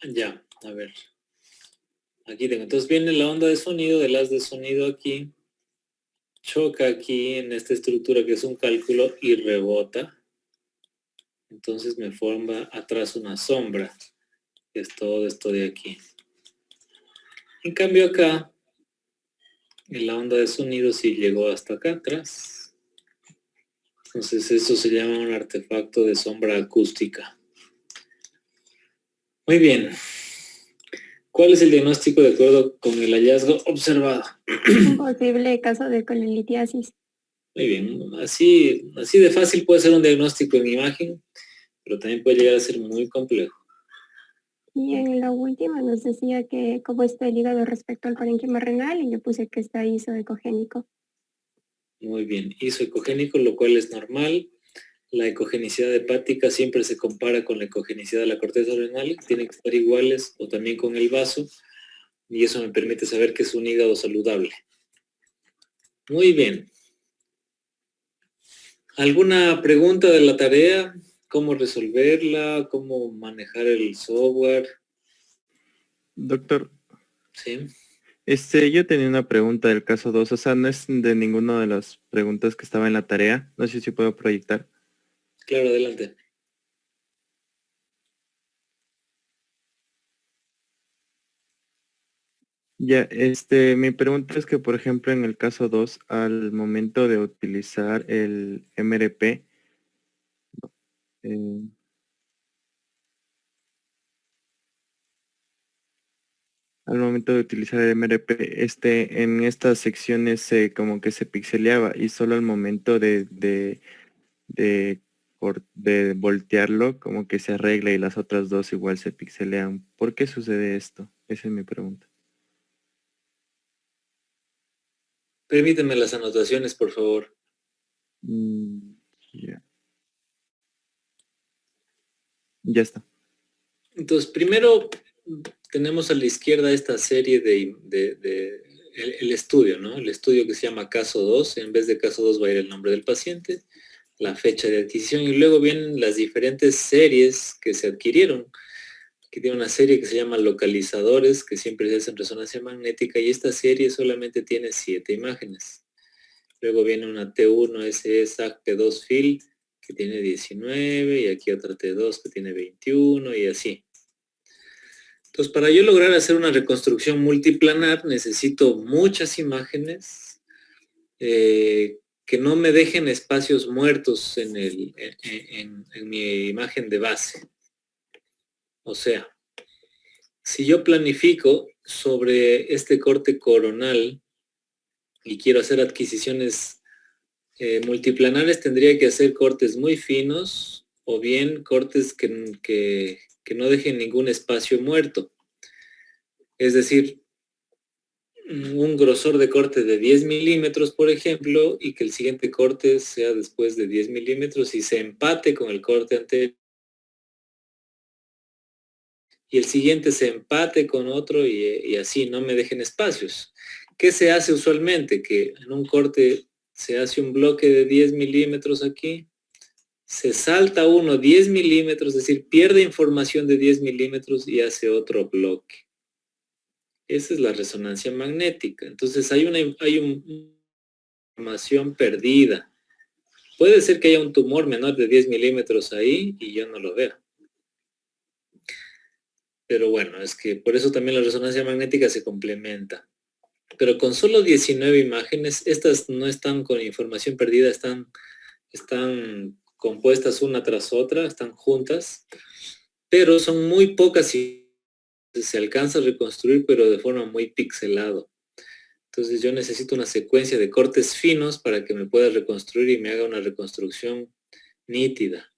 Ya, a ver. Aquí tengo. Entonces viene la onda de sonido, el haz de sonido aquí. Choca aquí en esta estructura que es un cálculo y rebota. Entonces me forma atrás una sombra, que es todo esto de aquí. En cambio acá, en la onda de sonido sí llegó hasta acá atrás. Entonces eso se llama un artefacto de sombra acústica. Muy bien. ¿Cuál es el diagnóstico de acuerdo con el hallazgo observado? Un posible caso de colelitiasis. Muy bien. Así de fácil puede ser un diagnóstico en imagen, pero también puede llegar a ser muy complejo. Y en la última nos decía que cómo está el hígado respecto al parénquima renal y yo puse que está isoecogénico. Muy bien. Isoecogénico, lo cual es normal. La ecogenicidad hepática siempre se compara con la ecogenicidad de la corteza renal, tienen que estar iguales, o también con el vaso, y eso me permite saber que es un hígado saludable. Muy bien. ¿Alguna pregunta de la tarea? ¿Cómo resolverla? ¿Cómo manejar el software? Doctor, Sí. yo tenía una pregunta del caso 2, o sea, no es de ninguna de las preguntas que estaba en la tarea. No sé si puedo proyectar. Claro, adelante. Ya, mi pregunta es que, por ejemplo, en el caso 2, al momento de utilizar el MRP, eh, al momento de utilizar el MRP, en estas secciones como que se pixeleaba y solo al momento de voltearlo como que se arregla y las otras dos igual se pixelean. ¿Por qué sucede esto? Esa es mi pregunta. Permíteme las anotaciones, por favor. Ya. Ya está. Entonces, primero tenemos a la izquierda esta serie el estudio, ¿no? El estudio que se llama caso 2, en vez de caso 2 va a ir el nombre del paciente, la fecha de adquisición y luego vienen las diferentes series que se adquirieron. Aquí tiene una serie que se llama localizadores, que siempre se hace en resonancia magnética y esta serie solamente tiene 7 imágenes. Luego viene una T1 SE SAC P2 FIL que tiene 19 y aquí otra T2 que tiene 21 y así. Entonces, para yo lograr hacer una reconstrucción multiplanar, necesito muchas imágenes que no me dejen espacios muertos en mi imagen de base. O sea, si yo planifico sobre este corte coronal y quiero hacer adquisiciones multiplanares, tendría que hacer cortes muy finos o bien cortes que no dejen ningún espacio muerto. Es decir, un grosor de corte de 10 milímetros, por ejemplo, y que el siguiente corte sea después de 10 milímetros y se empate con el corte anterior y el siguiente se empate con otro y así, no me dejen espacios. ¿Qué se hace usualmente? Que en un corte se hace un bloque de 10 milímetros aquí, se salta uno 10 milímetros, es decir, pierde información de 10 milímetros y hace otro bloque. Esa es la resonancia magnética. Entonces hay una información perdida. Puede ser que haya un tumor menor de 10 milímetros ahí y yo no lo vea. Pero bueno, es que por eso también la resonancia magnética se complementa. Pero con solo 19 imágenes, estas no están con información perdida, están compuestas una tras otra, están juntas, pero son muy pocas y se alcanza a reconstruir, pero de forma muy pixelado. Entonces yo necesito una secuencia de cortes finos para que me pueda reconstruir y me haga una reconstrucción nítida.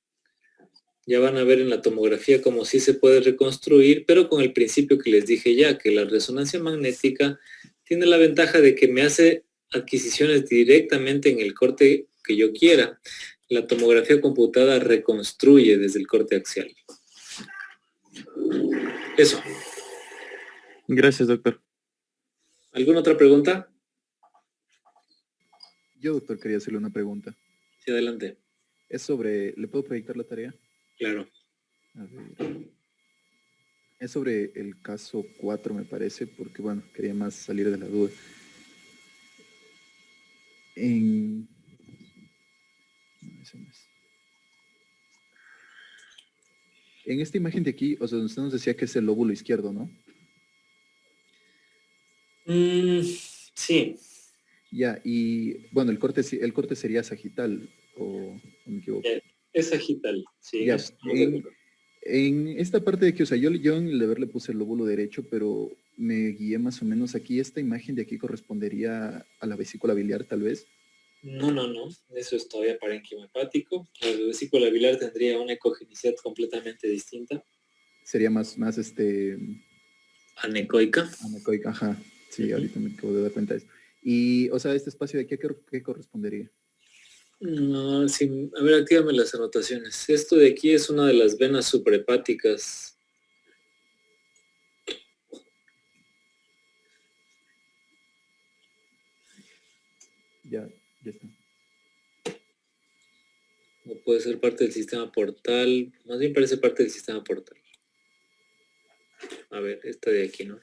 Ya van a ver en la tomografía cómo sí se puede reconstruir, pero con el principio que les dije ya, que la resonancia magnética tiene la ventaja de que me hace adquisiciones directamente en el corte que yo quiera. La tomografía computada reconstruye desde el corte axial. Eso. Gracias, doctor. ¿Alguna otra pregunta? Yo, doctor, quería hacerle una pregunta. Sí, adelante. Es sobre, ¿le puedo proyectar la tarea? Claro. A ver. Es sobre el caso 4, me parece, porque, bueno, quería más salir de la duda. En... no, ese no es. En esta imagen de aquí, o sea, usted nos decía que es el lóbulo izquierdo, ¿no? Sí. Ya, y bueno, el corte sería sagital, o me equivoco. Es sagital, sí. Ya, en esta parte de aquí, o sea, yo en el deber le puse el lóbulo derecho, pero me guié más o menos aquí. Esta imagen de aquí correspondería a la vesícula biliar, tal vez. No. Eso es todavía parénquima hepático. La vesícula biliar tendría una ecogenicidad completamente distinta. Sería más anecoica. Anecoica, ajá. Sí, ahorita me acabo de dar cuenta de eso. Y, o sea, este espacio de aquí, ¿a qué correspondería? No, sí, a ver, actívame las anotaciones. Esto de aquí es una de las venas suprahepáticas. Ya está. No puede ser parte del sistema portal, más bien parece parte del sistema portal. A ver, esta de aquí, ¿no?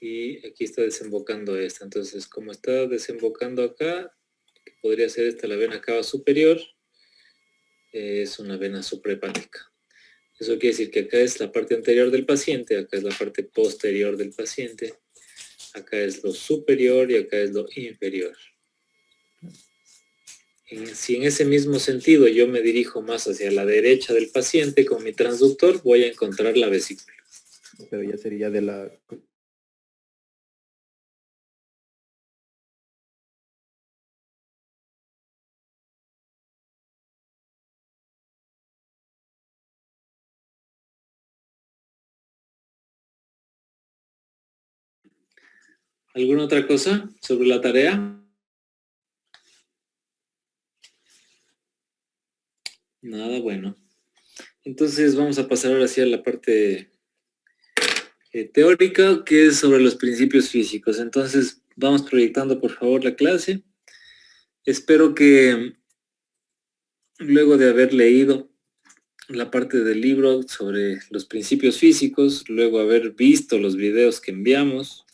Y aquí está desembocando esta. Entonces, como está desembocando acá, que podría ser esta la vena cava superior, es una vena suprahepática. Eso quiere decir que acá es la parte anterior del paciente, acá es la parte posterior del paciente, acá es lo superior y acá es lo inferior. Si en ese mismo sentido yo me dirijo más hacia la derecha del paciente con mi transductor, voy a encontrar la vesícula. Pero ya sería de la... ¿Alguna otra cosa sobre la tarea? Nada, bueno. Entonces vamos a pasar ahora sí a la parte teórica, que es sobre los principios físicos. Entonces vamos proyectando por favor la clase. Espero que luego de haber leído la parte del libro sobre los principios físicos, luego haber visto los videos que enviamos,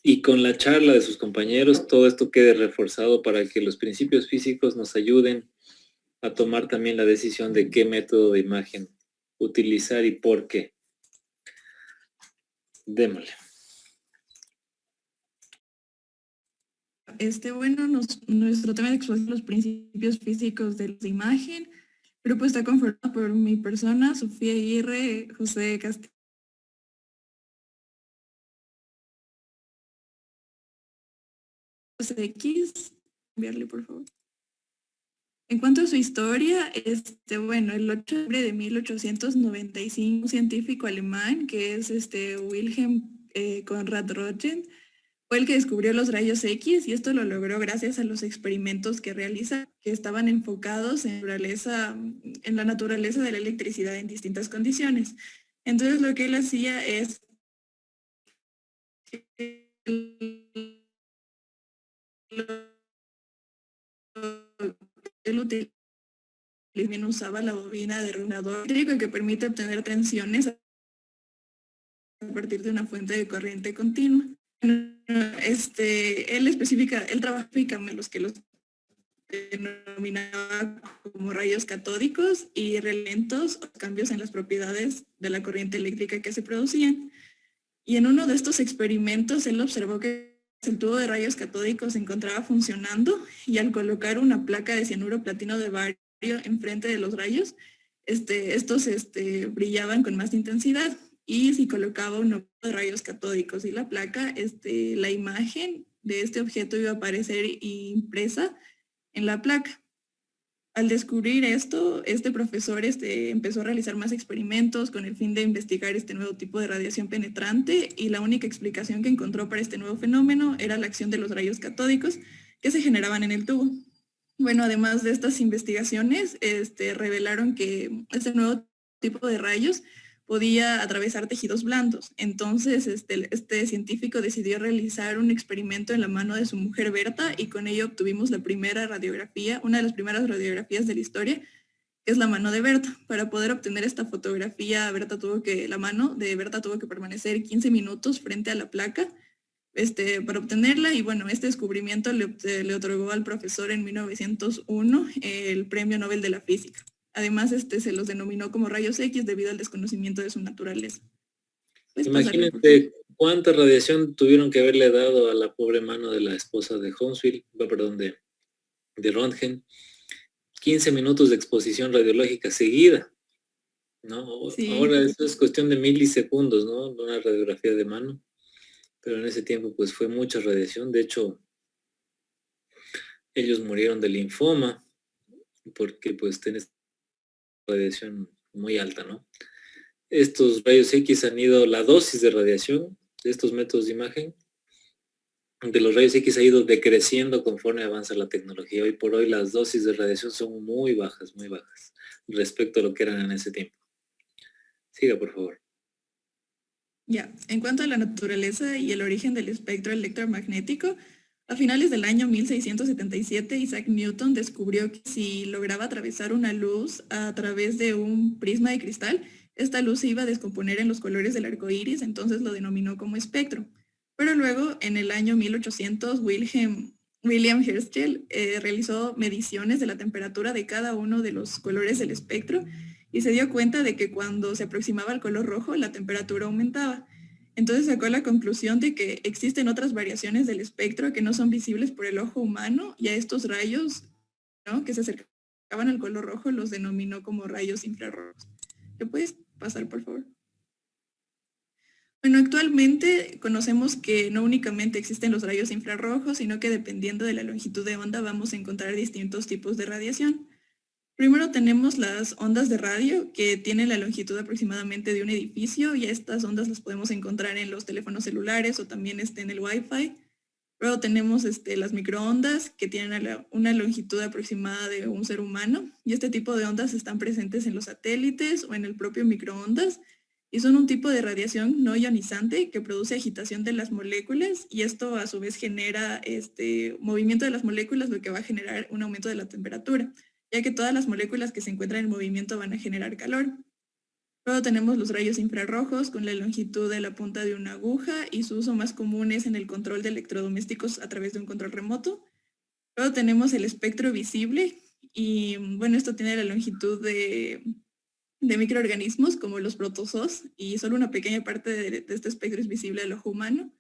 y con la charla de sus compañeros, todo esto quede reforzado para que los principios físicos nos ayuden a tomar también la decisión de qué método de imagen utilizar y por qué. Démosle. Bueno, nuestro tema de exposición los principios físicos de la imagen. El grupo está conformado por mi persona, Sofía Aguirre, José Castillo. X, enviarle por favor. En cuanto a su historia, bueno, el 8 de noviembre de 1895, un científico alemán que es Wilhelm Conrad Röntgen, fue el que descubrió los rayos X y esto lo logró gracias a los experimentos que realiza, que estaban enfocados en la naturaleza de la electricidad en distintas condiciones. Entonces lo que él hacía es él usaba la bobina de reunador eléctrico que permite obtener tensiones a partir de una fuente de corriente continua. Él trabaja específicamente los que los denominaba como rayos catódicos y relentos o cambios en las propiedades de la corriente eléctrica que se producían. Y en uno de estos experimentos él observó que el tubo de rayos catódicos se encontraba funcionando y al colocar una placa de cianuro platino de bario enfrente de los rayos, estos brillaban con más intensidad. Y si colocaba un tubo de rayos catódicos y la placa, la imagen de este objeto iba a aparecer impresa en la placa. Al descubrir esto, este profesor empezó a realizar más experimentos con el fin de investigar este nuevo tipo de radiación penetrante y la única explicación que encontró para este nuevo fenómeno era la acción de los rayos catódicos que se generaban en el tubo. Bueno, además de estas investigaciones, revelaron que este nuevo tipo de rayos podía atravesar tejidos blandos. Entonces, este científico decidió realizar un experimento en la mano de su mujer Berta y con ello obtuvimos la primera radiografía, una de las primeras radiografías de la historia, que es la mano de Berta. Para poder obtener esta fotografía, la mano de Berta tuvo que permanecer 15 minutos frente a la placa para obtenerla y bueno, este descubrimiento le otorgó al profesor en 1901 el Premio Nobel de la Física. Además, se los denominó como rayos X debido al desconocimiento de su naturaleza. Imagínate cuánta radiación tuvieron que haberle dado a la pobre mano de la esposa de Hounsfield, de Röntgen. 15 minutos de exposición radiológica seguida, ¿no? Sí. Ahora eso es cuestión de milisegundos, ¿no? Una radiografía de mano. Pero en ese tiempo pues fue mucha radiación. De hecho, ellos murieron de linfoma porque pues tenés radiación muy alta, ¿no? Estos rayos X han ido, la dosis de radiación de estos métodos de imagen de los rayos X ha ido decreciendo conforme avanza la tecnología. Hoy por hoy las dosis de radiación son muy bajas respecto a lo que eran en ese tiempo. Siga, por favor. Ya, en cuanto a la naturaleza y el origen del espectro electromagnético, a finales del año 1677, Isaac Newton descubrió que si lograba atravesar una luz a través de un prisma de cristal, esta luz se iba a descomponer en los colores del arco iris, entonces lo denominó como espectro. Pero luego, en el año 1800, William Herschel realizó mediciones de la temperatura de cada uno de los colores del espectro y se dio cuenta de que cuando se aproximaba al color rojo, la temperatura aumentaba. Entonces sacó la conclusión de que existen otras variaciones del espectro que no son visibles por el ojo humano y a estos rayos, ¿no?, que se acercaban al color rojo los denominó como rayos infrarrojos. ¿Te puedes pasar, por favor? Bueno, actualmente conocemos que no únicamente existen los rayos infrarrojos, sino que dependiendo de la longitud de onda vamos a encontrar distintos tipos de radiación. Primero tenemos las ondas de radio que tienen la longitud aproximadamente de un edificio y estas ondas las podemos encontrar en los teléfonos celulares o también en el Wi-Fi. Luego tenemos las microondas que tienen una longitud aproximada de un ser humano y este tipo de ondas están presentes en los satélites o en el propio microondas y son un tipo de radiación no ionizante que produce agitación de las moléculas y esto a su vez genera movimiento de las moléculas, lo que va a generar un aumento de la temperatura, ya que todas las moléculas que se encuentran en movimiento van a generar calor. Luego tenemos los rayos infrarrojos con la longitud de la punta de una aguja y su uso más común es en el control de electrodomésticos a través de un control remoto. Luego tenemos el espectro visible y bueno, esto tiene la longitud de microorganismos como los protozoos y solo una pequeña parte de este espectro es visible al ojo humano.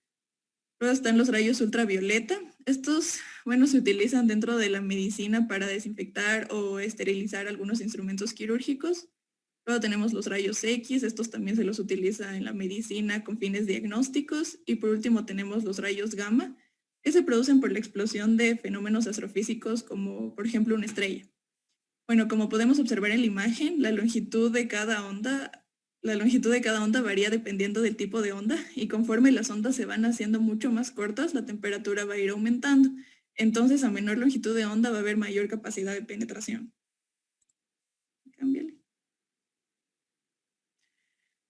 Luego están los rayos ultravioleta. Estos, bueno, se utilizan dentro de la medicina para desinfectar o esterilizar algunos instrumentos quirúrgicos. Luego tenemos los rayos X, estos también se los utiliza en la medicina con fines diagnósticos. Y por último tenemos los rayos gamma, que se producen por la explosión de fenómenos astrofísicos como por ejemplo una estrella. Bueno, como podemos observar en la imagen, la longitud de cada onda varía dependiendo del tipo de onda y conforme las ondas se van haciendo mucho más cortas, la temperatura va a ir aumentando. Entonces, a menor longitud de onda va a haber mayor capacidad de penetración. Cámbiale.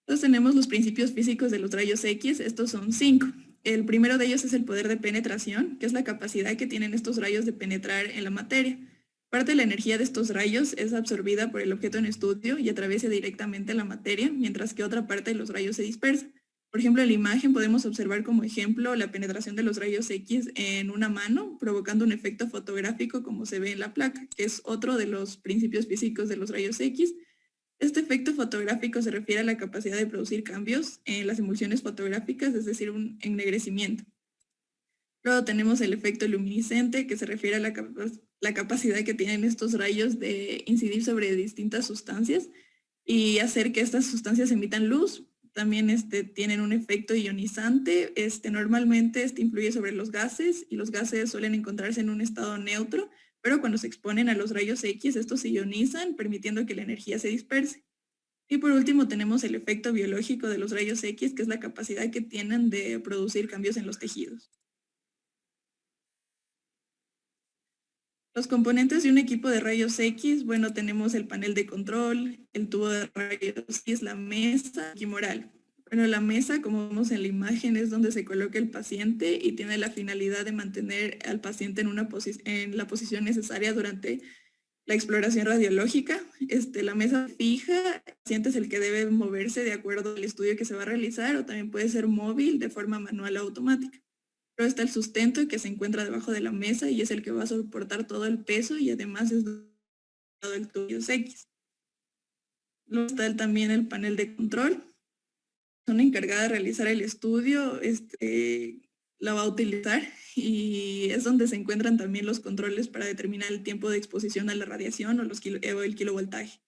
Entonces tenemos los principios físicos de los rayos X, estos son 5. El primero de ellos es el poder de penetración, que es la capacidad que tienen estos rayos de penetrar en la materia. Parte de la energía de estos rayos es absorbida por el objeto en estudio y atraviesa directamente la materia, mientras que otra parte de los rayos se dispersa. Por ejemplo, en la imagen podemos observar como ejemplo la penetración de los rayos X en una mano, provocando un efecto fotográfico como se ve en la placa, que es otro de los principios físicos de los rayos X. Este efecto fotográfico se refiere a la capacidad de producir cambios en las emulsiones fotográficas, es decir, un ennegrecimiento. Luego tenemos el efecto luminiscente, que se refiere a la capacidad que tienen estos rayos de incidir sobre distintas sustancias y hacer que estas sustancias emitan luz. También tienen un efecto ionizante. Normalmente influye sobre los gases y los gases suelen encontrarse en un estado neutro, pero cuando se exponen a los rayos X, estos se ionizan, permitiendo que la energía se disperse. Y por último tenemos el efecto biológico de los rayos X, que es la capacidad que tienen de producir cambios en los tejidos. Los componentes de un equipo de rayos X, bueno, tenemos el panel de control, el tubo de rayos X, la mesa y moral. Bueno, la mesa, como vemos en la imagen, es donde se coloca el paciente y tiene la finalidad de mantener al paciente en la posición necesaria durante la exploración radiológica. La mesa fija, el paciente es el que debe moverse de acuerdo al estudio que se va a realizar, o también puede ser móvil de forma manual o automática. Luego está el sustento, que se encuentra debajo de la mesa y es el que va a soportar todo el peso y además es todo el tubo X. Luego está también el panel de control. La persona encargada de realizar el estudio la va a utilizar y es donde se encuentran también los controles para determinar el tiempo de exposición a la radiación o el kilovoltaje.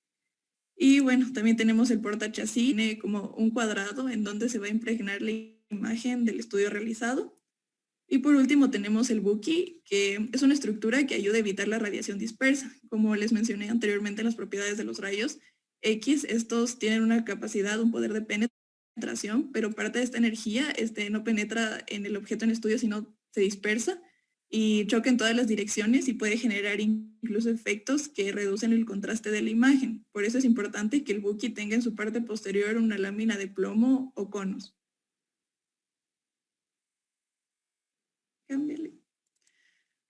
Y bueno, también tenemos el portachasis, tiene como un cuadrado en donde se va a impregnar la imagen del estudio realizado. Y por último tenemos el buki, que es una estructura que ayuda a evitar la radiación dispersa. Como les mencioné anteriormente en las propiedades de los rayos X, estos tienen una capacidad, un poder de penetración, pero parte de esta energía no penetra en el objeto en estudio, sino se dispersa y choca en todas las direcciones y puede generar incluso efectos que reducen el contraste de la imagen. Por eso es importante que el buki tenga en su parte posterior una lámina de plomo o conos. Cámbiale.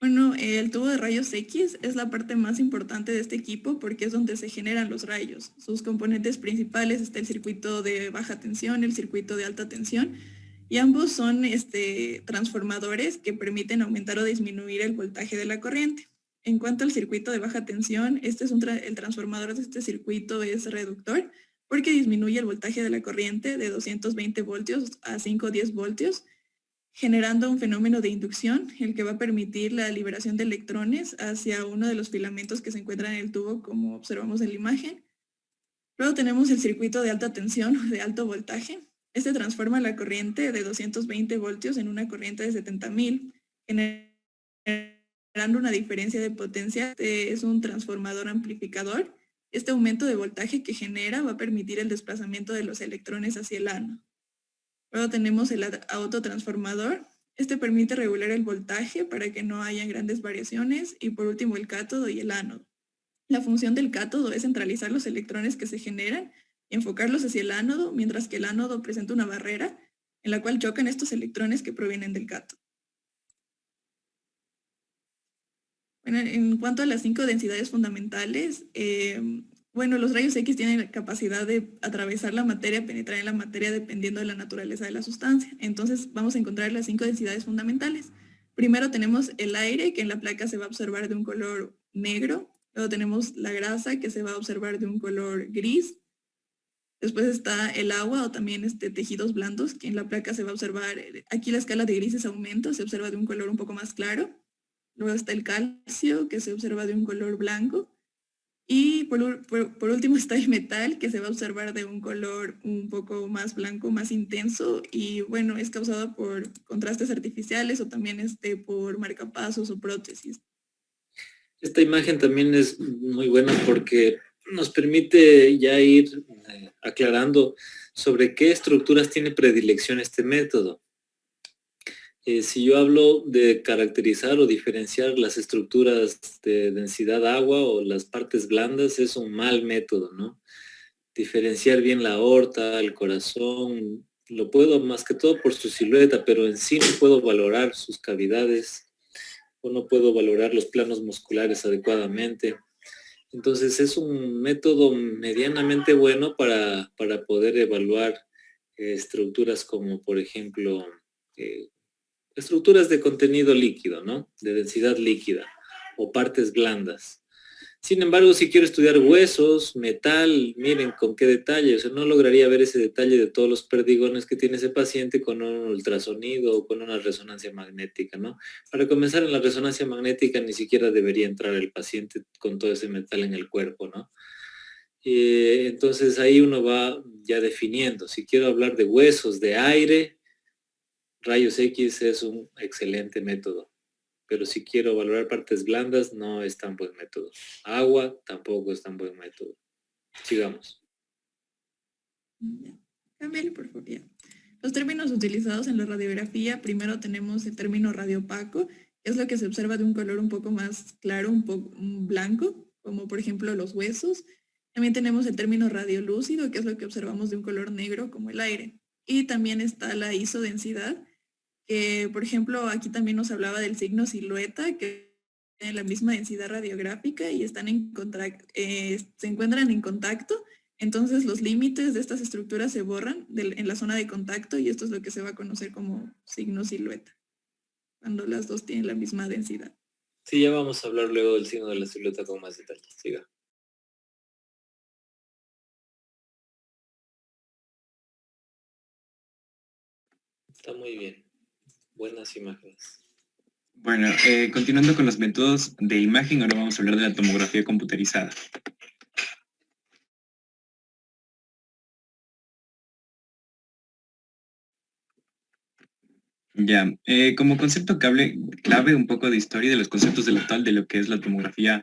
Bueno, el tubo de rayos X es la parte más importante de este equipo porque es donde se generan los rayos. Sus componentes principales está el circuito de baja tensión, el circuito de alta tensión, y ambos son transformadores que permiten aumentar o disminuir el voltaje de la corriente. En cuanto al circuito de baja tensión, el transformador de este circuito es reductor porque disminuye el voltaje de la corriente de 220 voltios a 510 voltios, generando un fenómeno de inducción, el que va a permitir la liberación de electrones hacia uno de los filamentos que se encuentran en el tubo, como observamos en la imagen. Luego tenemos el circuito de alta tensión o de alto voltaje. Este transforma la corriente de 220 voltios en una corriente de 70.000, generando una diferencia de potencia. Es un transformador amplificador. Este aumento de voltaje que genera va a permitir el desplazamiento de los electrones hacia el ánodo. Luego tenemos el autotransformador. Este permite regular el voltaje para que no haya grandes variaciones. Y por último, el cátodo y el ánodo. La función del cátodo es centralizar los electrones que se generan y enfocarlos hacia el ánodo, mientras que el ánodo presenta una barrera en la cual chocan estos electrones que provienen del cátodo. Bueno, en cuanto a las 5 densidades fundamentales, bueno, los rayos X tienen la capacidad de atravesar la materia, penetrar en la materia dependiendo de la naturaleza de la sustancia. Entonces vamos a encontrar las 5 densidades fundamentales. Primero tenemos el aire, que en la placa se va a observar de un color negro. Luego tenemos la grasa, que se va a observar de un color gris. Después está el agua o también tejidos blandos, que en la placa se va a observar, aquí la escala de grises aumenta, se observa de un color un poco más claro. Luego está el calcio, que se observa de un color blanco. Y por último está el metal, que se va a observar de un color un poco más blanco, más intenso, y bueno, es causado por contrastes artificiales o también por marcapasos o prótesis. Esta imagen también es muy buena porque nos permite ya ir aclarando sobre qué estructuras tiene predilección este método. Si yo hablo de caracterizar o diferenciar las estructuras de densidad agua o las partes blandas, es un mal método, ¿no? diferenciar bien la aorta, el corazón. Lo puedo más que todo por su silueta, pero en sí no puedo valorar sus cavidades o no puedo valorar los planos musculares adecuadamente. Entonces es un método medianamente bueno para poder evaluar estructuras como, por ejemplo, estructuras de contenido líquido, ¿no? De densidad líquida o partes blandas. Sin embargo, si quiero estudiar huesos, metal, miren con qué detalle, o sea, no lograría ver ese detalle de todos los perdigones que tiene ese paciente con un ultrasonido o con una resonancia magnética, ¿no? Para comenzar en la resonancia magnética ni siquiera debería entrar el paciente con todo ese metal en el cuerpo, ¿no? Entonces ahí uno va ya definiendo, si quiero hablar de huesos, de aire, rayos X es un excelente método. Pero si quiero valorar partes blandas, no es tan buen método. Agua tampoco es tan buen método. Sigamos. Cámbiale, por favor, ya. Los términos utilizados en la radiografía, primero tenemos el término radiopaco, que es lo que se observa de un color un poco más claro, un poco blanco, como por ejemplo los huesos. También tenemos el término radiolúcido, que es lo que observamos de un color negro como el aire. Y también está la isodensidad, que por ejemplo aquí también nos hablaba del signo silueta, que tiene la misma densidad radiográfica y están se encuentran en contacto. Entonces los límites de estas estructuras se borran en la zona de contacto y esto es lo que se va a conocer como signo silueta, cuando las dos tienen la misma densidad. Sí, ya vamos a hablar luego del signo de la silueta con más detalle. Siga. Está muy bien. Buenas imágenes. Bueno, continuando con los métodos de imagen, ahora vamos a hablar de la tomografía computerizada. Ya, como concepto clave un poco de historia de los conceptos del actual de lo que es la tomografía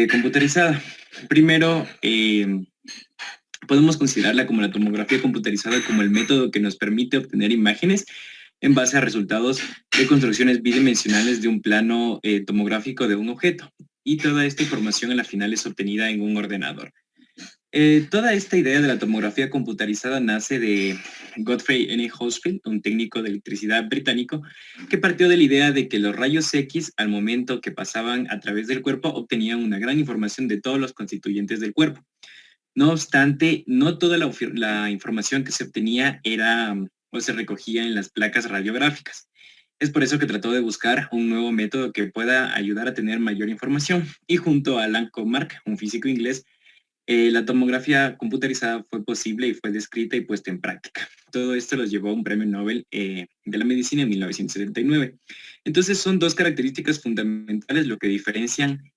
computerizada. Primero, podemos considerarla como la tomografía computerizada como el método que nos permite obtener imágenes en base a resultados de construcciones bidimensionales de un plano tomográfico de un objeto. Y toda esta información a la final es obtenida en un ordenador. Toda esta idea de la tomografía computarizada nace de Godfrey N. Hounsfield, un técnico de electricidad británico, que partió de la idea de que los rayos X, al momento que pasaban a través del cuerpo, obtenían una gran información de todos los constituyentes del cuerpo. No obstante, no toda la información que se obtenía era o se recogía en las placas radiográficas. Es por eso que trató de buscar un nuevo método que pueda ayudar a tener mayor información. Y junto a Alan Comark, un físico inglés, la tomografía computarizada fue posible y fue descrita y puesta en práctica. Todo esto los llevó a un premio Nobel de la medicina en 1979. Entonces son dos características fundamentales lo que diferencian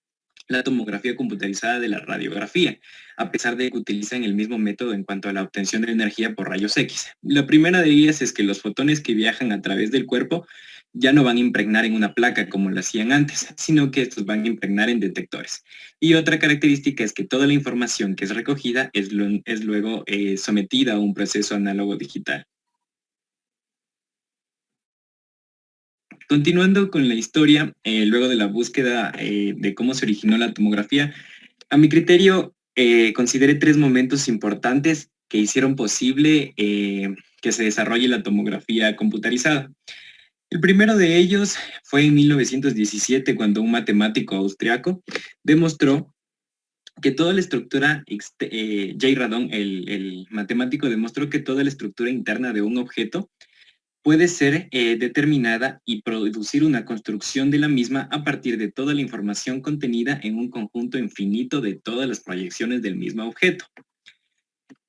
la tomografía computarizada de la radiografía, a pesar de que utilizan el mismo método en cuanto a la obtención de energía por rayos X. La primera de ellas es que los fotones que viajan a través del cuerpo ya no van a impregnar en una placa como lo hacían antes, sino que estos van a impregnar en detectores. Y otra característica es que toda la información que es recogida es luego sometida a un proceso análogo digital. Continuando con la historia, luego de la búsqueda de cómo se originó la tomografía, a mi criterio consideré tres momentos importantes que hicieron posible que se desarrolle la tomografía computarizada. El primero de ellos fue en 1917, cuando un matemático austriaco demostró que toda la estructura, J. Radon, el matemático, demostró que toda la estructura interna de un objeto puede ser determinada y producir una construcción de la misma a partir de toda la información contenida en un conjunto infinito de todas las proyecciones del mismo objeto.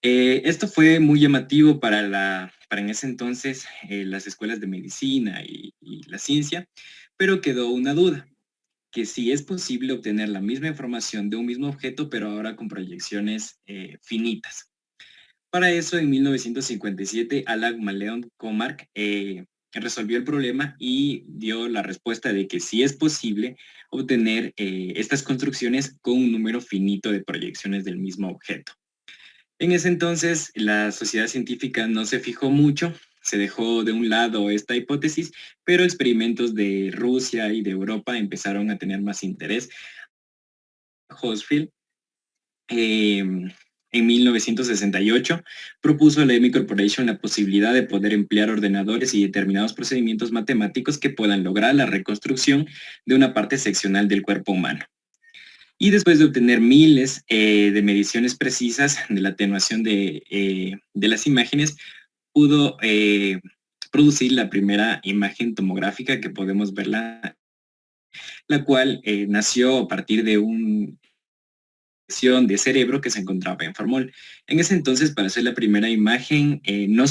Esto fue muy llamativo para en ese entonces las escuelas de medicina y la ciencia, pero quedó una duda, que si es posible obtener la misma información de un mismo objeto, pero ahora con proyecciones finitas. Para eso, en 1957, Alan Maleon Comark resolvió el problema y dio la respuesta de que sí es posible obtener estas construcciones con un número finito de proyecciones del mismo objeto. En ese entonces, la sociedad científica no se fijó mucho, se dejó de un lado esta hipótesis, pero experimentos de Rusia y de Europa empezaron a tener más interés. Hounsfield en 1968, propuso a la EMI Corporation la posibilidad de poder emplear ordenadores y determinados procedimientos matemáticos que puedan lograr la reconstrucción de una parte seccional del cuerpo humano. Y después de obtener miles de mediciones precisas de la atenuación de las imágenes, pudo producir la primera imagen tomográfica que podemos ver, la cual nació a partir de una lesión de cerebro que se encontraba en formol. En ese entonces, para hacer la primera imagen, no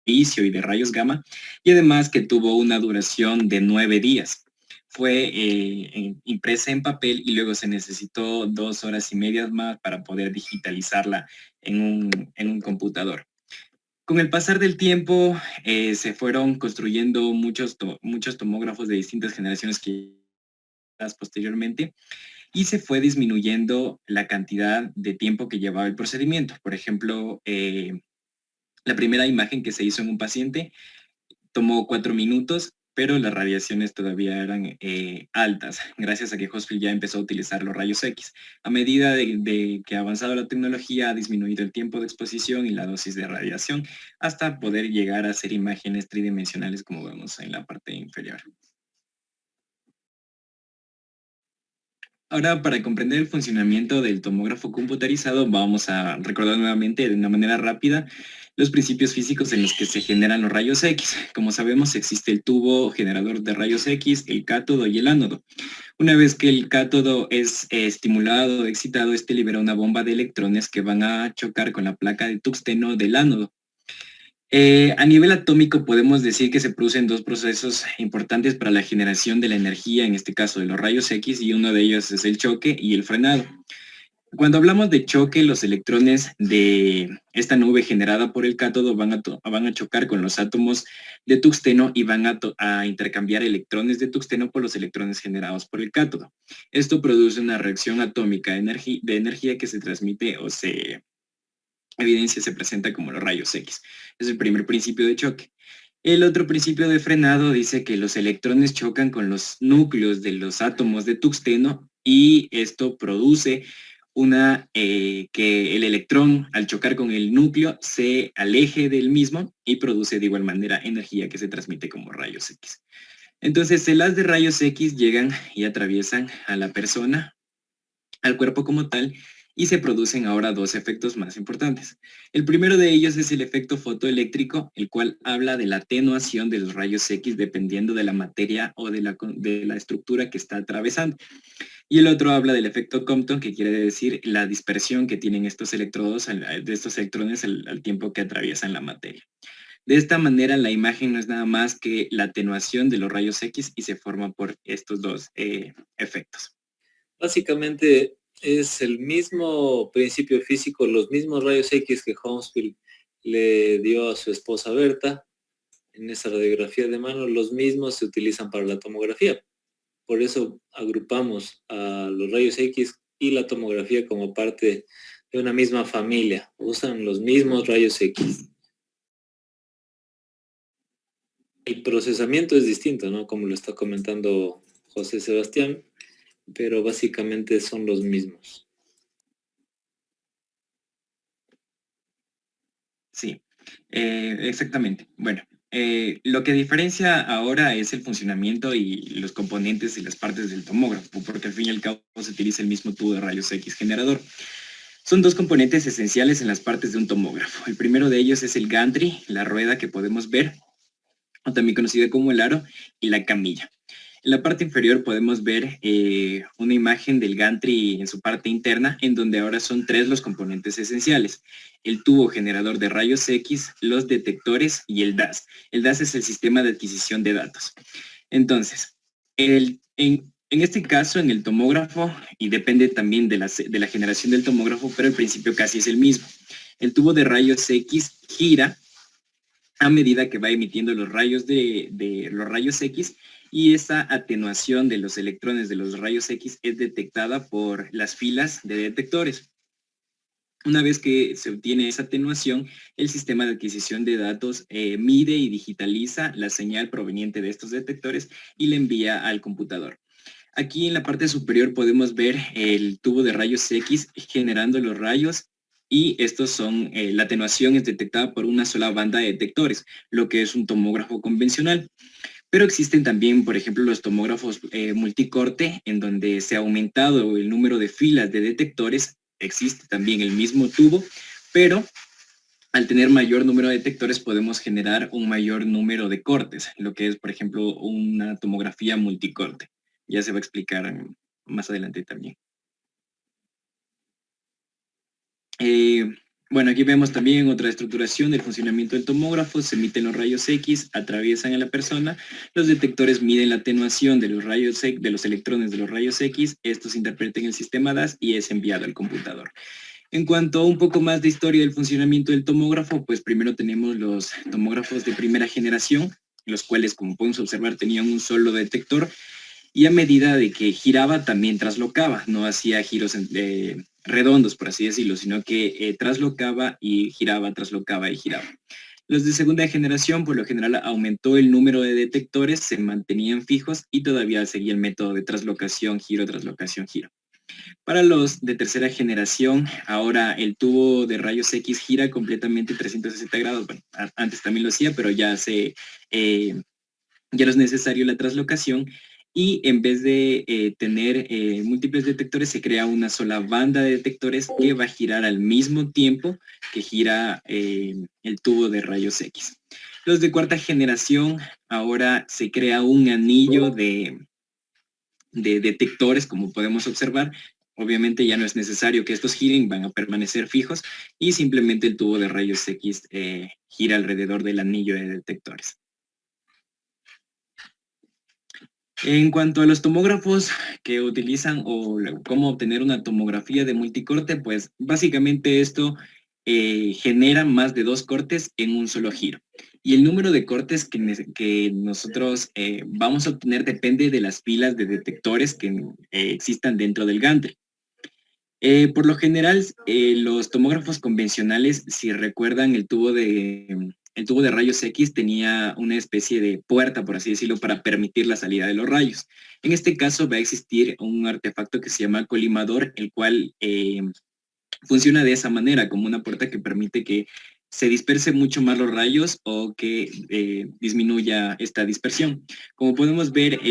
y de rayos gamma, y además que tuvo una duración de 9 días. Fue impresa en papel y luego se necesitó 2 horas y media más para poder digitalizarla en un computador. Con el pasar del tiempo se fueron construyendo muchos tomógrafos de distintas generaciones que posteriormente, y se fue disminuyendo la cantidad de tiempo que llevaba el procedimiento. Por ejemplo, la primera imagen que se hizo en un paciente tomó 4 minutos, pero las radiaciones todavía eran altas, gracias a que Hochschild ya empezó a utilizar los rayos X. A medida de que ha avanzado la tecnología, ha disminuido el tiempo de exposición y la dosis de radiación, hasta poder llegar a hacer imágenes tridimensionales como vemos en la parte inferior. Ahora, para comprender el funcionamiento del tomógrafo computarizado, vamos a recordar nuevamente de una manera rápida los principios físicos en los que se generan los rayos X. Como sabemos, existe el tubo generador de rayos X, el cátodo y el ánodo. Una vez que el cátodo es estimulado o excitado, este libera una bomba de electrones que van a chocar con la placa de tungsteno del ánodo. A nivel atómico podemos decir que se producen 2 procesos importantes para la generación de la energía, en este caso de los rayos X, y uno de ellos es el choque y el frenado. Cuando hablamos de choque, los electrones de esta nube generada por el cátodo van a chocar con los átomos de tungsteno y van a intercambiar electrones de tungsteno por los electrones generados por el cátodo. Esto produce una reacción atómica de energía que se transmite o se evidencia, se presenta como los rayos X. Es el primer principio de choque. El otro principio de frenado dice que los electrones chocan con los núcleos de los átomos de tungsteno y esto produce que el electrón, al chocar con el núcleo, se aleje del mismo y produce de igual manera energía que se transmite como rayos X. Entonces, el haz de rayos X llegan y atraviesan a la persona, al cuerpo como tal, y se producen ahora 2 efectos más importantes. El primero de ellos es el efecto fotoeléctrico, el cual habla de la atenuación de los rayos X dependiendo de la materia o de la estructura que está atravesando. Y el otro habla del efecto Compton, que quiere decir la dispersión que tienen estos electrodos, de estos electrones al tiempo que atraviesan la materia. De esta manera, la imagen no es nada más que la atenuación de los rayos X y se forma por estos 2 efectos. Básicamente es el mismo principio físico, los mismos rayos X que Hounsfield le dio a su esposa Berta en esa radiografía de mano, los mismos se utilizan para la tomografía. Por eso agrupamos a los rayos X y la tomografía como parte de una misma familia. Usan los mismos rayos X. El procesamiento es distinto, ¿no? Como lo está comentando José Sebastián, pero básicamente son los mismos. Sí, exactamente. Bueno, lo que diferencia ahora es el funcionamiento y los componentes y las partes del tomógrafo, porque al fin y al cabo se utiliza el mismo tubo de rayos X generador. Son 2 componentes esenciales en las partes de un tomógrafo. El primero de ellos es el gantry, la rueda que podemos ver, o también conocida como el aro, y la camilla. En la parte inferior podemos ver una imagen del gantry en su parte interna, en donde ahora son 3 los componentes esenciales: el tubo generador de rayos X, los detectores y el DAS. El DAS es el sistema de adquisición de datos. Entonces, en este caso, en el tomógrafo, y depende también de la generación del tomógrafo, pero el principio casi es el mismo. El tubo de rayos X gira a medida que va emitiendo los rayos los rayos X, y esa atenuación de los electrones de los rayos X es detectada por las filas de detectores. Una vez que se obtiene esa atenuación, el sistema de adquisición de datos mide y digitaliza la señal proveniente de estos detectores y la envía al computador. Aquí en la parte superior podemos ver el tubo de rayos X generando los rayos y estos son, la atenuación es detectada por una sola banda de detectores, lo que es un tomógrafo convencional. Pero existen también, por ejemplo, los tomógrafos multicorte, en donde se ha aumentado el número de filas de detectores, existe también el mismo tubo, pero al tener mayor número de detectores podemos generar un mayor número de cortes, lo que es, por ejemplo, una tomografía multicorte. Ya se va a explicar más adelante también. Bueno, aquí vemos también otra estructuración del funcionamiento del tomógrafo. Se emiten los rayos X, atraviesan a la persona. Los detectores miden la atenuación de los rayos X, de los electrones de los rayos X. Estos se interpretan en el sistema DAS y es enviado al computador. En cuanto a un poco más de historia del funcionamiento del tomógrafo, pues primero tenemos los tomógrafos de primera generación, los cuales, como podemos observar, tenían un solo detector y a medida de que giraba también traslocaba, no hacía giros redondos, por así decirlo, sino que traslocaba y giraba, traslocaba y giraba. Los de segunda generación, por lo general, aumentó el número de detectores, se mantenían fijos y todavía seguía el método de traslocación, giro, trasloccación, giro. Para los de tercera generación, ahora el tubo de rayos X gira completamente 360 grados. Bueno, antes también lo hacía, pero ya no es necesario la traslocación y en vez de tener múltiples detectores, se crea una sola banda de detectores que va a girar al mismo tiempo que gira el tubo de rayos X. Los de cuarta generación, ahora se crea un anillo de detectores, como podemos observar. Obviamente ya no es necesario que estos giren, van a permanecer fijos y simplemente el tubo de rayos X gira alrededor del anillo de detectores. En cuanto a los tomógrafos que utilizan o cómo obtener una tomografía de multicorte, pues básicamente esto genera más de 2 cortes en un solo giro. Y el número de cortes que nosotros vamos a obtener depende de las filas de detectores que existan dentro del gantry. Por lo general, los tomógrafos convencionales, si recuerdan, el tubo de rayos X tenía una especie de puerta, por así decirlo, para permitir la salida de los rayos. En este caso va a existir un artefacto que se llama colimador, el cual funciona de esa manera, como una puerta que permite que se disperse mucho más los rayos o que disminuya esta dispersión. Como podemos ver,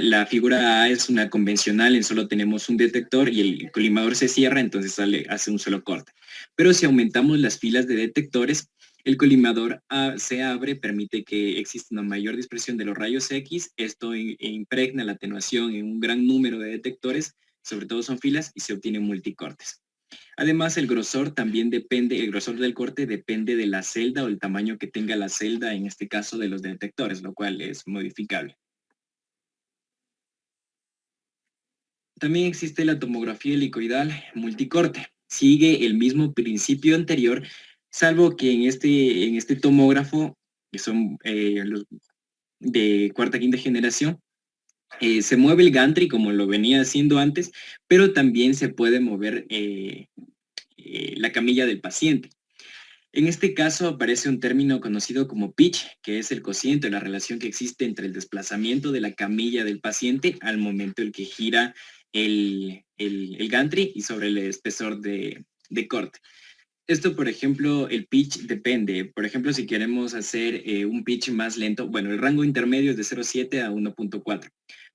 la figura A es una convencional, en solo tenemos un detector y el colimador se cierra, entonces hace un solo corte. Pero si aumentamos las filas de detectores, el colimador se abre, permite que exista una mayor dispersión de los rayos X, esto impregna la atenuación en un gran número de detectores, sobre todo son filas, y se obtienen multicortes. Además, el grosor del corte depende de la celda o el tamaño que tenga la celda, en este caso de los detectores, lo cual es modificable. También existe la tomografía helicoidal multicorte. Sigue el mismo principio anterior, salvo que en este tomógrafo, que son los de cuarta, quinta generación, se mueve el gantry como lo venía haciendo antes, pero también se puede mover la camilla del paciente. En este caso aparece un término conocido como pitch, que es el cociente, la relación que existe entre el desplazamiento de la camilla del paciente al momento en que gira el gantry y sobre el espesor de corte. Esto, por ejemplo, el pitch depende. Por ejemplo, si queremos hacer un pitch más lento, bueno, el rango intermedio es de 0.7 a 1.4,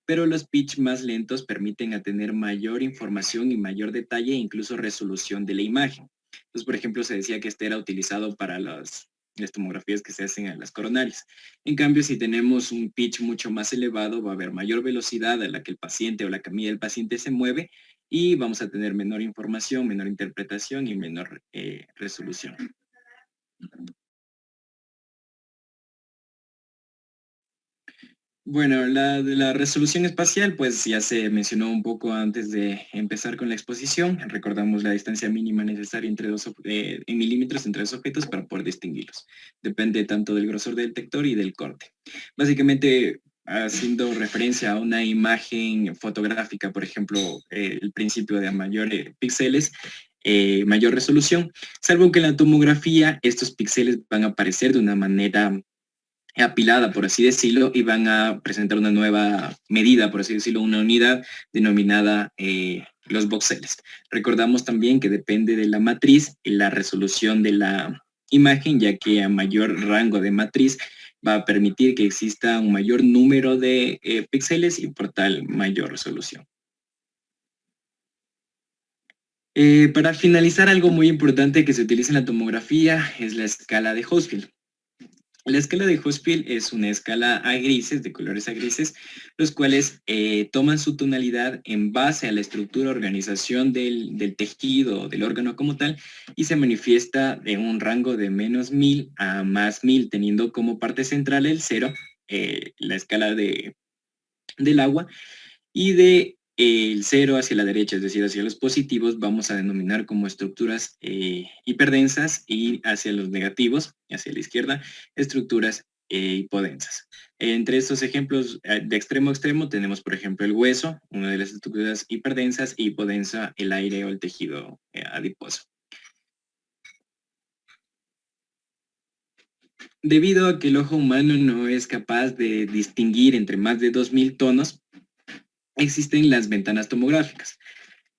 pero los pitch más lentos permiten tener mayor información y mayor detalle e incluso resolución de la imagen. Entonces, por ejemplo, se decía que este era utilizado para las tomografías que se hacen en las coronarias. En cambio, si tenemos un pitch mucho más elevado, va a haber mayor velocidad a la que el paciente o la camilla del paciente se mueve y vamos a tener menor información, menor interpretación y menor resolución. Bueno, la resolución espacial, pues ya se mencionó un poco antes de empezar con la exposición. Recordamos la distancia mínima necesaria en milímetros entre dos objetos para poder distinguirlos. Depende tanto del grosor del detector y del corte. Básicamente, haciendo referencia a una imagen fotográfica, por ejemplo, el principio de mayores píxeles, mayor resolución, salvo que en la tomografía estos píxeles van a aparecer de una manera apilada, por así decirlo, y van a presentar una nueva medida, por así decirlo, una unidad denominada los voxeles. Recordamos también que depende de la matriz y la resolución de la imagen, ya que a mayor rango de matriz va a permitir que exista un mayor número de píxeles y por tal mayor resolución. Para finalizar, algo muy importante que se utiliza en la tomografía es la escala de Hochschild. La escala de Hochschild es una escala a grises, de colores a grises, los cuales toman su tonalidad en base a la estructura, organización del tejido, del órgano como tal, y se manifiesta en un rango de -1000 a +1000, teniendo como parte central el 0, la escala del agua, y de el 0 hacia la derecha, es decir, hacia los positivos, vamos a denominar como estructuras hiperdensas, y hacia los negativos, hacia la izquierda, estructuras hipodensas. Entre estos ejemplos de extremo a extremo tenemos, por ejemplo, el hueso, una de las estructuras hiperdensas, y hipodensa el aire o el tejido adiposo. Debido a que el ojo humano no es capaz de distinguir entre más de 2000 tonos, existen las ventanas tomográficas.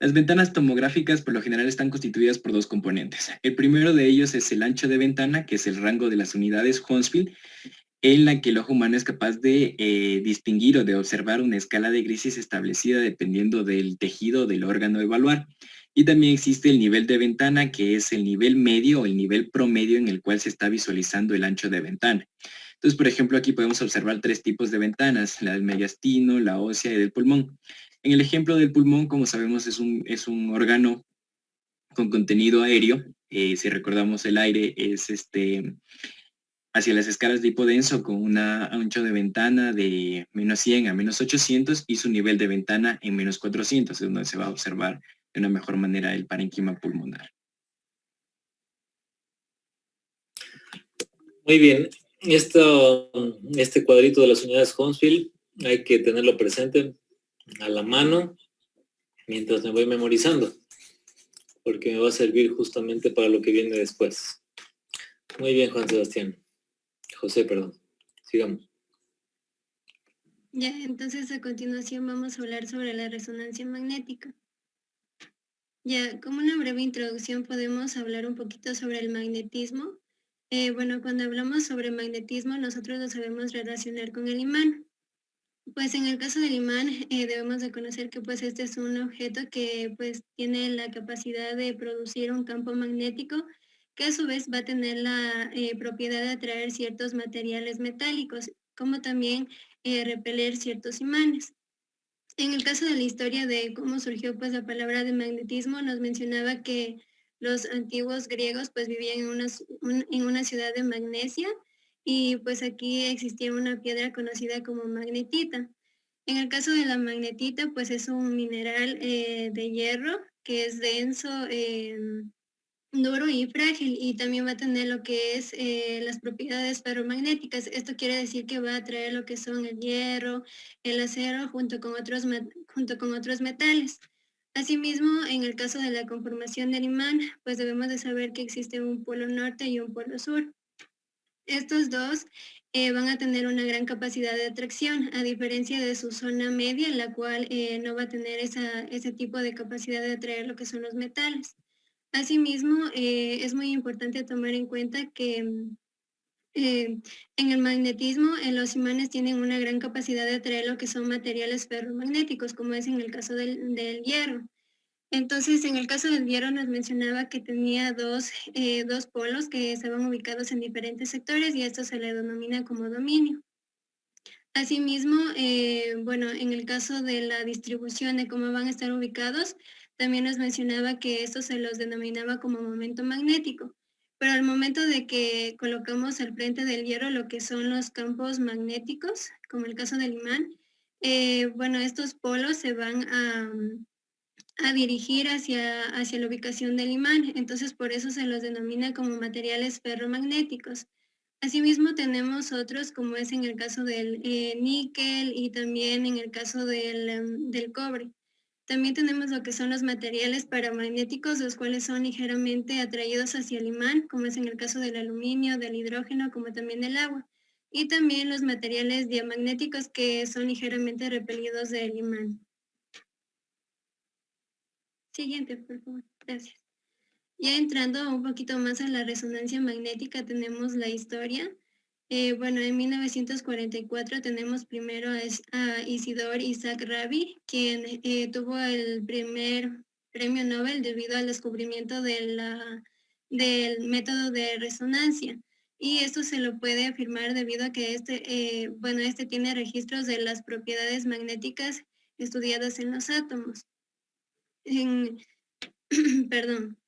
Las ventanas tomográficas por lo general están constituidas por dos componentes. El primero de ellos es el ancho de ventana, que es el rango de las unidades Hounsfield, en la que el ojo humano es capaz de distinguir o de observar una escala de grises establecida dependiendo del tejido del órgano a evaluar. Y también existe el nivel de ventana, que es el nivel medio o el nivel promedio en el cual se está visualizando el ancho de ventana. Entonces, por ejemplo, aquí podemos observar 3 tipos de ventanas: la del mediastino, la ósea y del pulmón. En el ejemplo del pulmón, como sabemos, es un órgano con contenido aéreo. Si recordamos, el aire es hacia las escalas de hipodenso, con un ancho de ventana de -100 a -800 y su nivel de ventana en -400, es donde se va a observar de una mejor manera el parénquima pulmonar. Muy bien. Este cuadrito de las unidades Hounsfield hay que tenerlo presente a la mano mientras me voy memorizando, porque me va a servir justamente para lo que viene después. Muy bien, José, perdón. Sigamos. Ya, entonces a continuación vamos a hablar sobre la resonancia magnética. Ya, como una breve introducción podemos hablar un poquito sobre el magnetismo. Bueno, cuando hablamos sobre magnetismo, nosotros lo sabemos relacionar con el imán. Pues en el caso del imán, debemos de conocer que pues este es un objeto que pues tiene la capacidad de producir un campo magnético, que a su vez va a tener la propiedad de atraer ciertos materiales metálicos, como también repeler ciertos imanes. En el caso de la historia de cómo surgió pues la palabra de magnetismo, nos mencionaba que los antiguos griegos pues vivían en una ciudad de Magnesia, y pues aquí existía una piedra conocida como magnetita. En el caso de la magnetita, pues es un mineral de hierro que es denso, duro y frágil, y también va a tener lo que es las propiedades ferromagnéticas. Esto quiere decir que va a traer lo que son el hierro, el acero, junto con otros metales. Asimismo, en el caso de la conformación del imán, pues debemos de saber que existe un polo norte y un polo sur. Estos dos van a tener una gran capacidad de atracción, a diferencia de su zona media, la cual no va a tener ese tipo de capacidad de atraer lo que son los metales. Asimismo, es muy importante tomar en cuenta que en el magnetismo, los imanes tienen una gran capacidad de atraer lo que son materiales ferromagnéticos, como es en el caso del hierro. Entonces, en el caso del hierro nos mencionaba que tenía dos polos que estaban ubicados en diferentes sectores, y esto se le denomina como dominio. Asimismo, bueno, en el caso de la distribución de cómo van a estar ubicados, también nos mencionaba que esto se los denominaba como momento magnético. Pero al momento de que colocamos al frente del hierro lo que son los campos magnéticos, como el caso del imán, bueno, estos polos se van a dirigir hacia la ubicación del imán. Entonces, por eso se los denomina como materiales ferromagnéticos. Asimismo, tenemos otros, como es en el caso del níquel, y también en el caso del cobre. También tenemos lo que son los materiales paramagnéticos, los cuales son ligeramente atraídos hacia el imán, como es en el caso del aluminio, del hidrógeno, como también del agua. y también los materiales diamagnéticos que son ligeramente repelidos del imán. Siguiente, por favor. Gracias. Ya entrando un poquito más a la resonancia magnética, tenemos la historia. Bueno, en 1944 tenemos primero a Isidor Isaac Rabi, quien tuvo el primer premio Nobel debido al descubrimiento del método de resonancia. Y esto se lo puede afirmar debido a que este tiene registros de las propiedades magnéticas estudiadas en los átomos. Perdón.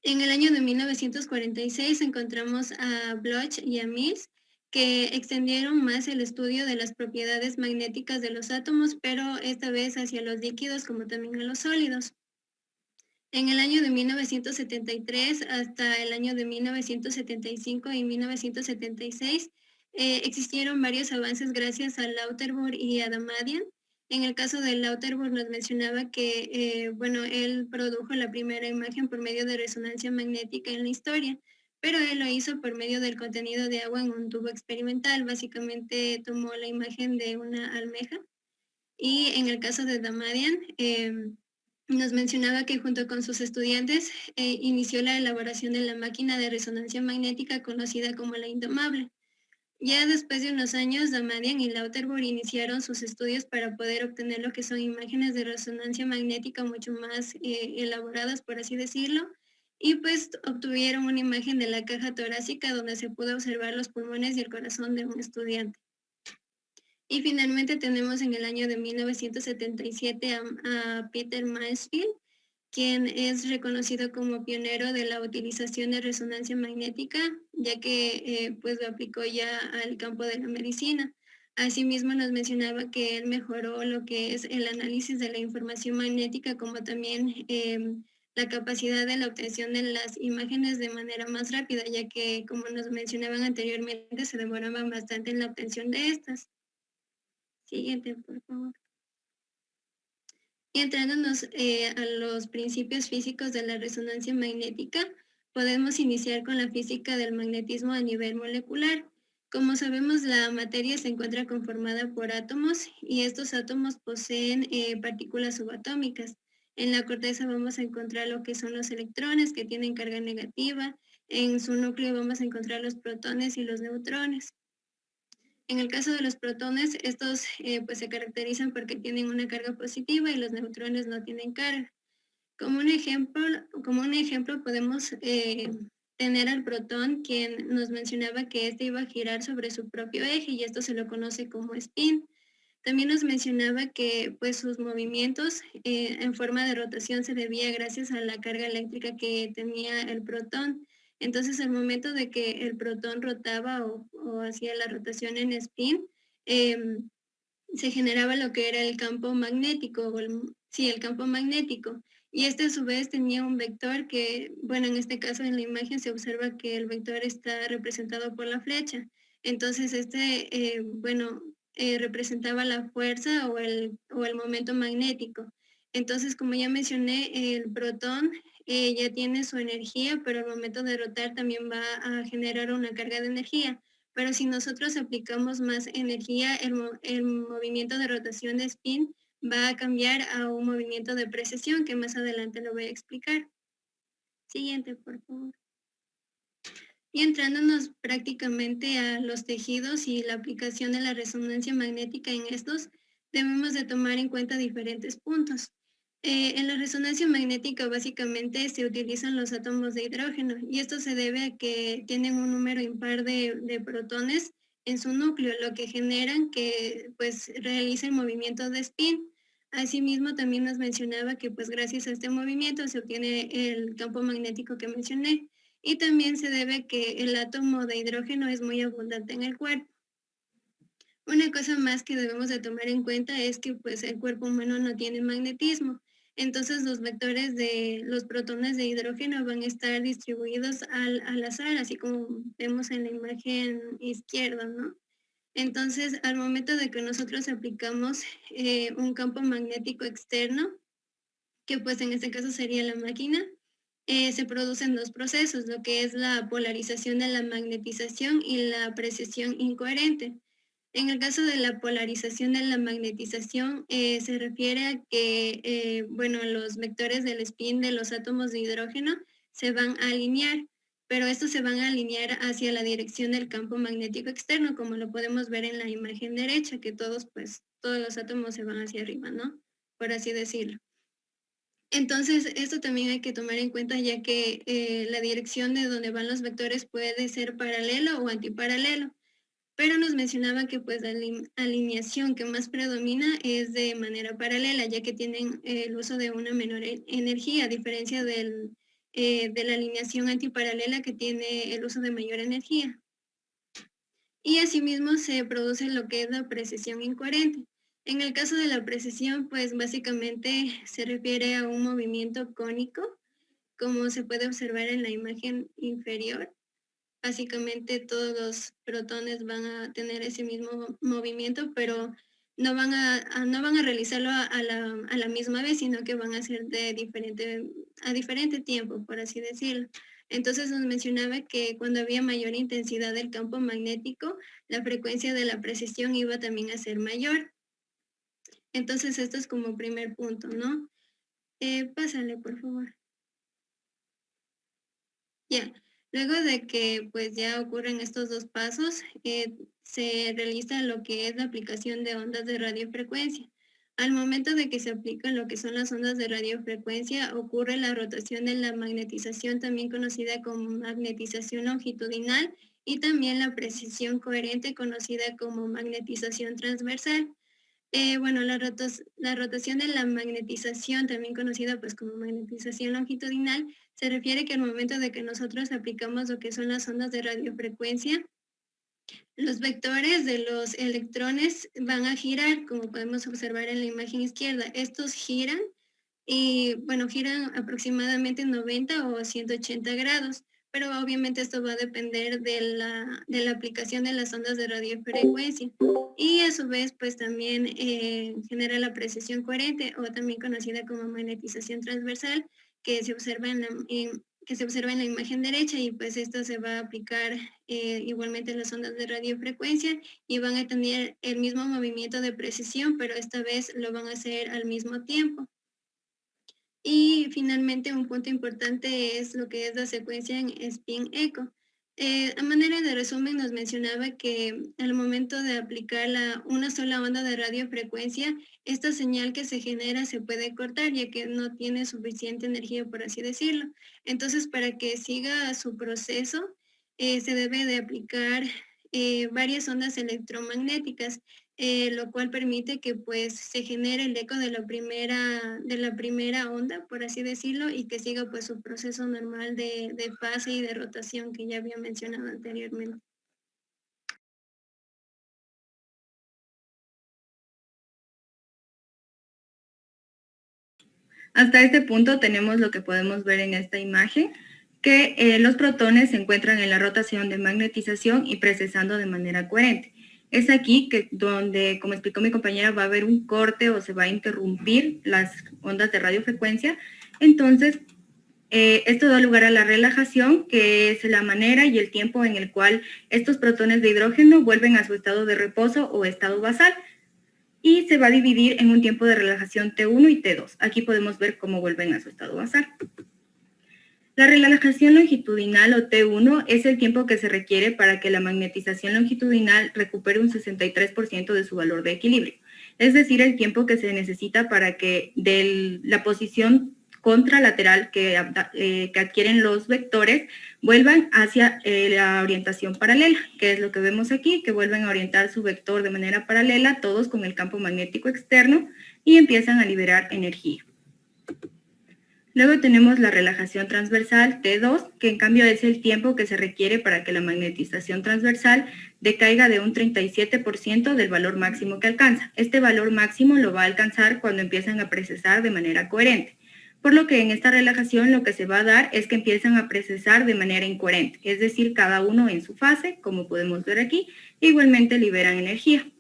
En el año de 1946 encontramos a Bloch y a Mills, que extendieron más el estudio de las propiedades magnéticas de los átomos, pero esta vez hacia los líquidos como también a los sólidos. En el año de 1973 hasta el año de 1975 y 1976 existieron varios avances gracias a Lauterbur y a Damadian. En el caso de Lauterbur nos mencionaba que, él produjo la primera imagen por medio de resonancia magnética en la historia, pero él lo hizo por medio del contenido de agua en un tubo experimental. Básicamente tomó la imagen de una almeja. Y en el caso de Damadian, nos mencionaba que junto con sus estudiantes inició la elaboración de la máquina de resonancia magnética conocida como la Indomable. Ya después de unos años, Damadian y Lauterbur iniciaron sus estudios para poder obtener lo que son imágenes de resonancia magnética mucho más elaboradas, por así decirlo, y pues obtuvieron una imagen de la caja torácica donde se pudo observar los pulmones y el corazón de un estudiante. Y finalmente tenemos en el año de 1977 a Peter Mansfield, quien es reconocido como pionero de la utilización de resonancia magnética, ya que pues lo aplicó ya al campo de la medicina. Asimismo nos mencionaba que él mejoró lo que es el análisis de la información magnética, como también la capacidad de la obtención de las imágenes de manera más rápida, ya que como nos mencionaban anteriormente se demoraban bastante en la obtención de estas. Siguiente, por favor. Y entrándonos a los principios físicos de la resonancia magnética, podemos iniciar con la física del magnetismo a nivel molecular. Como sabemos, la materia se encuentra conformada por átomos y estos átomos poseen partículas subatómicas. En la corteza vamos a encontrar lo que son los electrones, que tienen carga negativa. En su núcleo vamos a encontrar los protones y los neutrones. En el caso de los protones, estos pues se caracterizan porque tienen una carga positiva y los neutrones no tienen carga. Como un ejemplo podemos tener al protón, quien nos mencionaba que este iba a girar sobre su propio eje y esto se lo conoce como spin. También nos mencionaba que pues sus movimientos en forma de rotación se debía gracias a la carga eléctrica que tenía el protón. Entonces, al momento de que el protón rotaba o hacía la rotación en spin, se generaba lo que era el campo magnético, el campo magnético. Y este a su vez tenía un vector que, bueno, en este caso en la imagen se observa que el vector está representado por la flecha. Entonces, representaba la fuerza o el momento magnético. Entonces, como ya mencioné, el protón ya tiene su energía, pero al momento de rotar también va a generar una carga de energía. Pero si nosotros aplicamos más energía, el movimiento de rotación de spin va a cambiar a un movimiento de precesión, que más adelante lo voy a explicar. Siguiente, por favor. Y entrándonos prácticamente a los tejidos y la aplicación de la resonancia magnética en estos, debemos de tomar en cuenta diferentes puntos. En la resonancia magnética básicamente se utilizan los átomos de hidrógeno y esto se debe a que tienen un número impar de protones en su núcleo, lo que generan que pues realicen movimiento de spin. Asimismo también nos mencionaba que pues gracias a este movimiento se obtiene el campo magnético que mencioné y también se debe a que el átomo de hidrógeno es muy abundante en el cuerpo. Una cosa más que debemos de tomar en cuenta es que pues el cuerpo humano no tiene magnetismo. Entonces los vectores de los protones de hidrógeno van a estar distribuidos al azar, así como vemos en la imagen izquierda, ¿no? Entonces, al momento de que nosotros aplicamos un campo magnético externo, que pues en este caso sería la máquina, se producen dos procesos, lo que es la polarización de la magnetización y la precesión incoherente. En el caso de la polarización de la magnetización, se refiere a que, bueno, los vectores del spin de los átomos de hidrógeno se van a alinear, pero estos se van a alinear hacia la dirección del campo magnético externo, como lo podemos ver en la imagen derecha, que todos los átomos se van hacia arriba, ¿no? Por así decirlo. Entonces, esto también hay que tomar en cuenta, ya que la dirección de donde van los vectores puede ser paralelo o antiparalelo. Pero nos mencionaba que pues la alineación que más predomina es de manera paralela, ya que tienen el uso de una menor energía, a diferencia de la alineación antiparalela que tiene el uso de mayor energía. Y asimismo se produce lo que es la precesión incoherente. En el caso de la precesión, pues básicamente se refiere a un movimiento cónico, como se puede observar en la imagen inferior. Básicamente todos los protones van a tener ese mismo movimiento, pero no van a realizarlo a la misma vez, sino que van a ser a diferente tiempo, por así decirlo. Entonces nos mencionaba que cuando había mayor intensidad del campo magnético, la frecuencia de la precesión iba también a ser mayor. Entonces esto es como primer punto, ¿no? Pásale, por favor. Ya. Luego de que pues ya ocurren estos dos pasos, se realiza lo que es la aplicación de ondas de radiofrecuencia. Al momento de que se aplican lo que son las ondas de radiofrecuencia, ocurre la rotación de la magnetización, también conocida como magnetización longitudinal, y también la precesión coherente, conocida como magnetización transversal. Bueno, la rotación de la magnetización, también conocida pues como magnetización longitudinal, se refiere que al momento de que nosotros aplicamos lo que son las ondas de radiofrecuencia, los vectores de los electrones van a girar, como podemos observar en la imagen izquierda. Estos giran y, bueno, giran aproximadamente 90 o 180 grados, pero obviamente esto va a depender de la aplicación de las ondas de radiofrecuencia. Y a su vez, pues también genera la precesión coherente, o también conocida como magnetización transversal, que se observa en la imagen derecha, y pues esto se va a aplicar igualmente en las ondas de radiofrecuencia, y van a tener el mismo movimiento de precesión, pero esta vez lo van a hacer al mismo tiempo. Y finalmente un punto importante es lo que es la secuencia en spin-eco. A manera de resumen, nos mencionaba que al momento de aplicar una sola onda de radiofrecuencia, esta señal que se genera se puede cortar, ya que no tiene suficiente energía, por así decirlo. Entonces, para que siga su proceso, se debe de aplicar varias ondas electromagnéticas, lo cual permite que pues se genere el eco de la primera onda, por así decirlo, y que siga pues su proceso normal de fase y de rotación que ya había mencionado anteriormente. Hasta este punto tenemos lo que podemos ver en esta imagen, que los protones se encuentran en la rotación de magnetización y precesando de manera coherente. Es aquí que donde, como explicó mi compañera, va a haber un corte o se va a interrumpir las ondas de radiofrecuencia. Entonces, esto da lugar a la relajación, que es la manera y el tiempo en el cual estos protones de hidrógeno vuelven a su estado de reposo o estado basal, y se va a dividir en un tiempo de relajación T1 y T2. Aquí podemos ver cómo vuelven a su estado basal. La relajación longitudinal o T1 es el tiempo que se requiere para que la magnetización longitudinal recupere un 63% de su valor de equilibrio. Es decir, el tiempo que se necesita para que de la posición contralateral que adquieren los vectores vuelvan hacia la orientación paralela, que es lo que vemos aquí, que vuelven a orientar su vector de manera paralela, todos con el campo magnético externo, y empiezan a liberar energía. Luego tenemos la relajación transversal T2, que en cambio es el tiempo que se requiere para que la magnetización transversal decaiga de un 37% del valor máximo que alcanza. Este valor máximo lo va a alcanzar cuando empiezan a precesar de manera coherente. Por lo que en esta relajación lo que se va a dar es que empiezan a precesar de manera incoherente, es decir, cada uno en su fase, como podemos ver aquí, e igualmente liberan energía.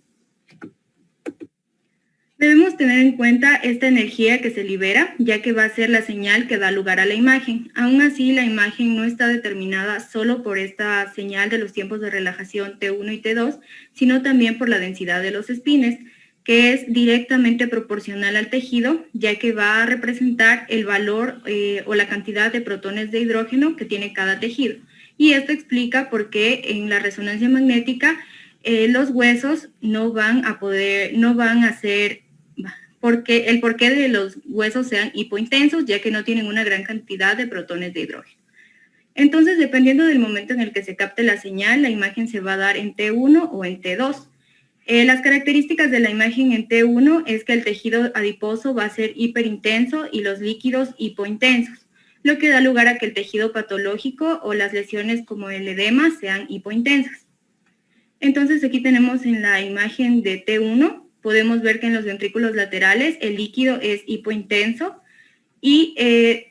Debemos tener en cuenta esta energía que se libera, ya que va a ser la señal que da lugar a la imagen. Aún así, la imagen no está determinada solo por esta señal de los tiempos de relajación T1 y T2, sino también por la densidad de los espines, que es directamente proporcional al tejido, ya que va a representar el valor o la cantidad de protones de hidrógeno que tiene cada tejido. Y esto explica por qué en la resonancia magnética los huesos no van a ser, porque el porqué de los huesos sean hipointensos, ya que no tienen una gran cantidad de protones de hidrógeno. Entonces, dependiendo del momento en el que se capte la señal, la imagen se va a dar en T1 o en T2. Las características de la imagen en T1 es que el tejido adiposo va a ser hiperintenso y los líquidos hipointensos, lo que da lugar a que el tejido patológico o las lesiones como el edema sean hipointensas. Entonces, aquí tenemos en la imagen de T1, podemos ver que en los ventrículos laterales el líquido es hipointenso y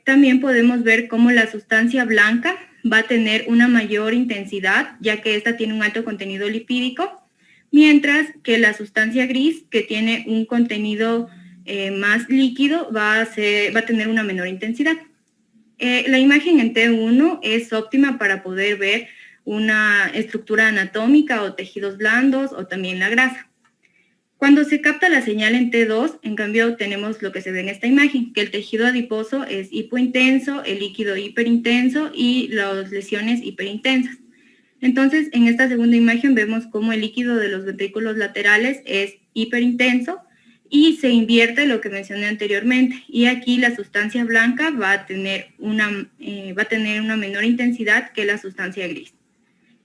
también podemos ver cómo la sustancia blanca va a tener una mayor intensidad, ya que esta tiene un alto contenido lipídico, mientras que la sustancia gris, que tiene un contenido más líquido, va a tener una menor intensidad. La imagen en T1 es óptima para poder ver una estructura anatómica o tejidos blandos o también la grasa. Cuando se capta la señal en T2, en cambio tenemos lo que se ve en esta imagen, que el tejido adiposo es hipointenso, el líquido hiperintenso y las lesiones hiperintensas. Entonces, en esta segunda imagen vemos cómo el líquido de los ventrículos laterales es hiperintenso y se invierte lo que mencioné anteriormente. Y aquí la sustancia blanca va a tener una menor intensidad que la sustancia gris.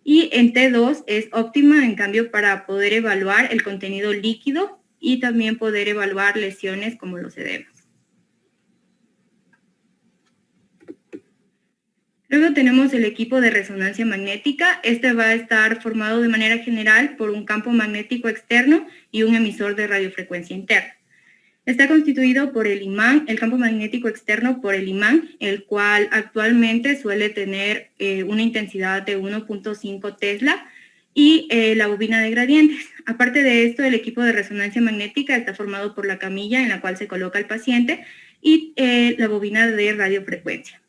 Y en T2 es óptima, en cambio, para poder evaluar el contenido líquido y también poder evaluar lesiones como los edemas. Luego tenemos el equipo de resonancia magnética. Este va a estar formado de manera general por un campo magnético externo y un emisor de radiofrecuencia interna. Está constituido por el imán, el campo magnético externo por el imán, el cual actualmente suele tener una intensidad de 1.5 Tesla, y la bobina de gradientes. Aparte de esto, el equipo de resonancia magnética está formado por la camilla en la cual se coloca el paciente y la bobina de radiofrecuencia.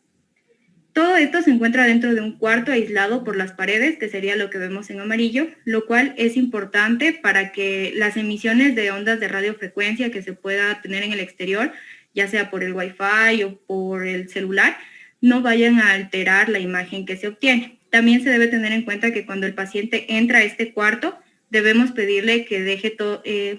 Todo esto se encuentra dentro de un cuarto aislado por las paredes, que sería lo que vemos en amarillo, lo cual es importante para que las emisiones de ondas de radiofrecuencia que se pueda tener en el exterior, ya sea por el Wi-Fi o por el celular, no vayan a alterar la imagen que se obtiene. También se debe tener en cuenta que cuando el paciente entra a este cuarto, debemos pedirle que deje todo, el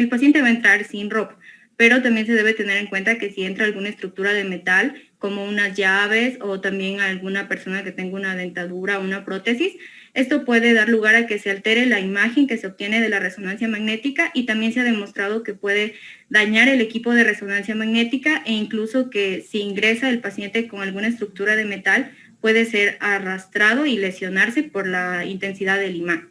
paciente va a entrar sin ropa, pero también se debe tener en cuenta que si entra alguna estructura de metal, como unas llaves o también alguna persona que tenga una dentadura o una prótesis, esto puede dar lugar a que se altere la imagen que se obtiene de la resonancia magnética, y también se ha demostrado que puede dañar el equipo de resonancia magnética, e incluso que si ingresa el paciente con alguna estructura de metal, puede ser arrastrado y lesionarse por la intensidad del imán.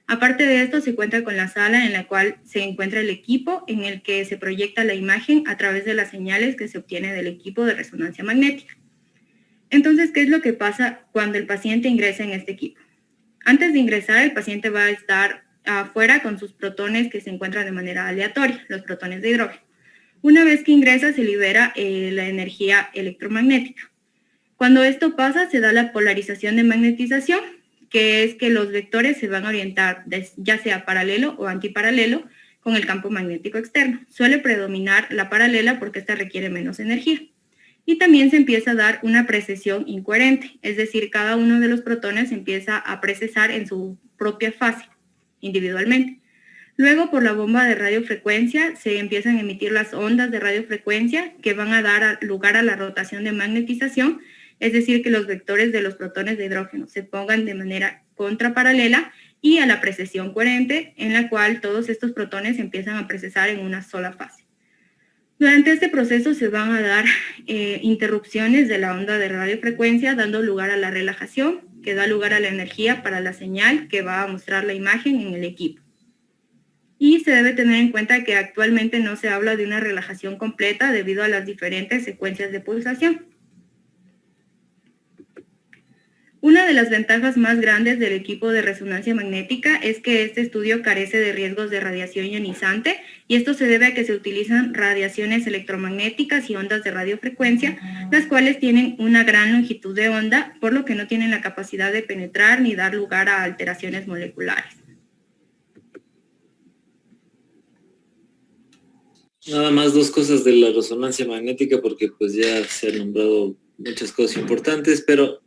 Aparte de esto, se cuenta con la sala en la cual se encuentra el equipo en el que se proyecta la imagen a través de las señales que se obtiene del equipo de resonancia magnética. Entonces, ¿qué es lo que pasa cuando el paciente ingresa en este equipo? Antes de ingresar, el paciente va a estar afuera con sus protones que se encuentran de manera aleatoria, los protones de hidrógeno. Una vez que ingresa, se libera la energía electromagnética. Cuando esto pasa, se da la polarización de magnetización, que es que los vectores se van a orientar ya sea paralelo o antiparalelo con el campo magnético externo. Suele predominar la paralela porque esta requiere menos energía. Y también se empieza a dar una precesión incoherente, es decir, cada uno de los protones empieza a precesar en su propia fase, individualmente. Luego, por la bomba de radiofrecuencia, se empiezan a emitir las ondas de radiofrecuencia que van a dar lugar a la rotación de magnetización, es decir, que los vectores de los protones de hidrógeno se pongan de manera contraparalela, y a la precesión coherente, en la cual todos estos protones empiezan a precesar en una sola fase. Durante este proceso se van a dar interrupciones de la onda de radiofrecuencia, dando lugar a la relajación, que da lugar a la energía para la señal que va a mostrar la imagen en el equipo. Y se debe tener en cuenta que actualmente no se habla de una relajación completa debido a las diferentes secuencias de pulsación. Una de las ventajas más grandes del equipo de resonancia magnética es que este estudio carece de riesgos de radiación ionizante y esto se debe a que se utilizan radiaciones electromagnéticas y ondas de radiofrecuencia, las cuales tienen una gran longitud de onda, por lo que no tienen la capacidad de penetrar ni dar lugar a alteraciones moleculares. Nada más dos cosas de la resonancia magnética, porque pues ya se han nombrado muchas cosas importantes, pero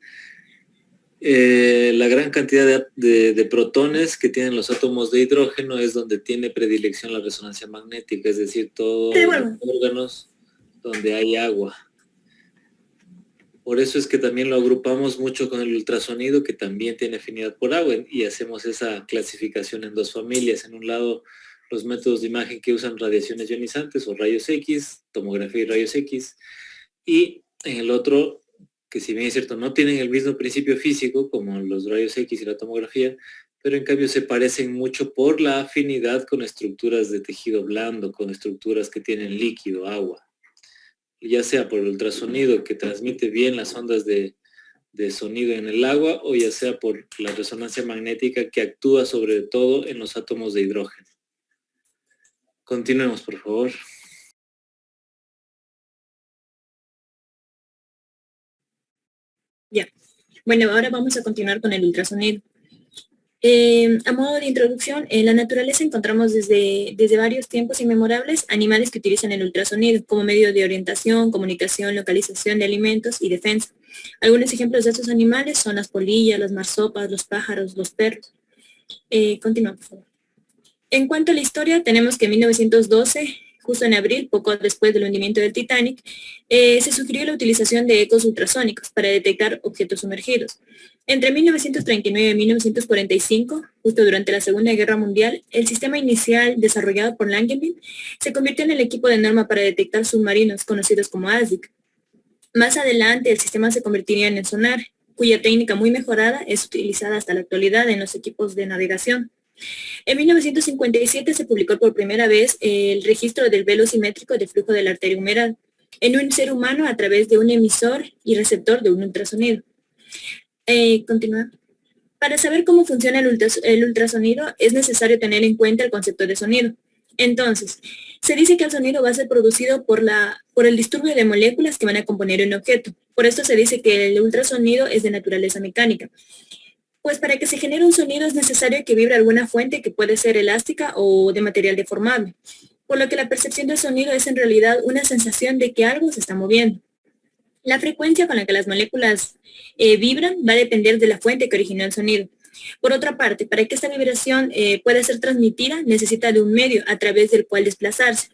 la gran cantidad de protones que tienen los átomos de hidrógeno es donde tiene predilección la resonancia magnética, es decir, todos los órganos donde hay agua. Por eso es que también lo agrupamos mucho con el ultrasonido, que también tiene afinidad por agua, y hacemos esa clasificación en dos familias. En un lado, los métodos de imagen que usan radiaciones ionizantes o rayos X, tomografía y rayos X, y en el otro, que si bien es cierto, no tienen el mismo principio físico como los rayos X y la tomografía, pero en cambio se parecen mucho por la afinidad con estructuras de tejido blando, con estructuras que tienen líquido, agua. Ya sea por el ultrasonido que transmite bien las ondas de sonido en el agua, o ya sea por la resonancia magnética que actúa sobre todo en los átomos de hidrógeno. Continuemos, por favor. Ya. Bueno, ahora vamos a continuar con el ultrasonido. A modo de introducción, en la naturaleza encontramos desde varios tiempos inmemorables animales que utilizan el ultrasonido como medio de orientación, comunicación, localización de alimentos y defensa. Algunos ejemplos de estos animales son las polillas, las marsopas, los pájaros, los perros. Continúa, por favor. En cuanto a la historia, tenemos que en 1912, justo en abril, poco después del hundimiento del Titanic, se sugirió la utilización de ecos ultrasónicos para detectar objetos sumergidos. Entre 1939 y 1945, justo durante la Segunda Guerra Mundial, el sistema inicial desarrollado por Langevin se convirtió en el equipo de norma para detectar submarinos, conocidos como ASDIC. Más adelante, el sistema se convertiría en el sonar, cuya técnica muy mejorada es utilizada hasta la actualidad en los equipos de navegación. En 1957 se publicó por primera vez el registro del velo simétrico de flujo de la arteria humeral en un ser humano a través de un emisor y receptor de un ultrasonido. Continúa. Para saber cómo funciona el ultrasonido es necesario tener en cuenta el concepto de sonido. Entonces, se dice que el sonido va a ser producido por el disturbio de moléculas que van a componer un objeto. Por esto se dice que el ultrasonido es de naturaleza mecánica. Pues para que se genere un sonido es necesario que vibre alguna fuente que puede ser elástica o de material deformable, por lo que la percepción del sonido es en realidad una sensación de que algo se está moviendo. La frecuencia con la que las moléculas vibran va a depender de la fuente que originó el sonido. Por otra parte, para que esta vibración pueda ser transmitida, necesita de un medio a través del cual desplazarse.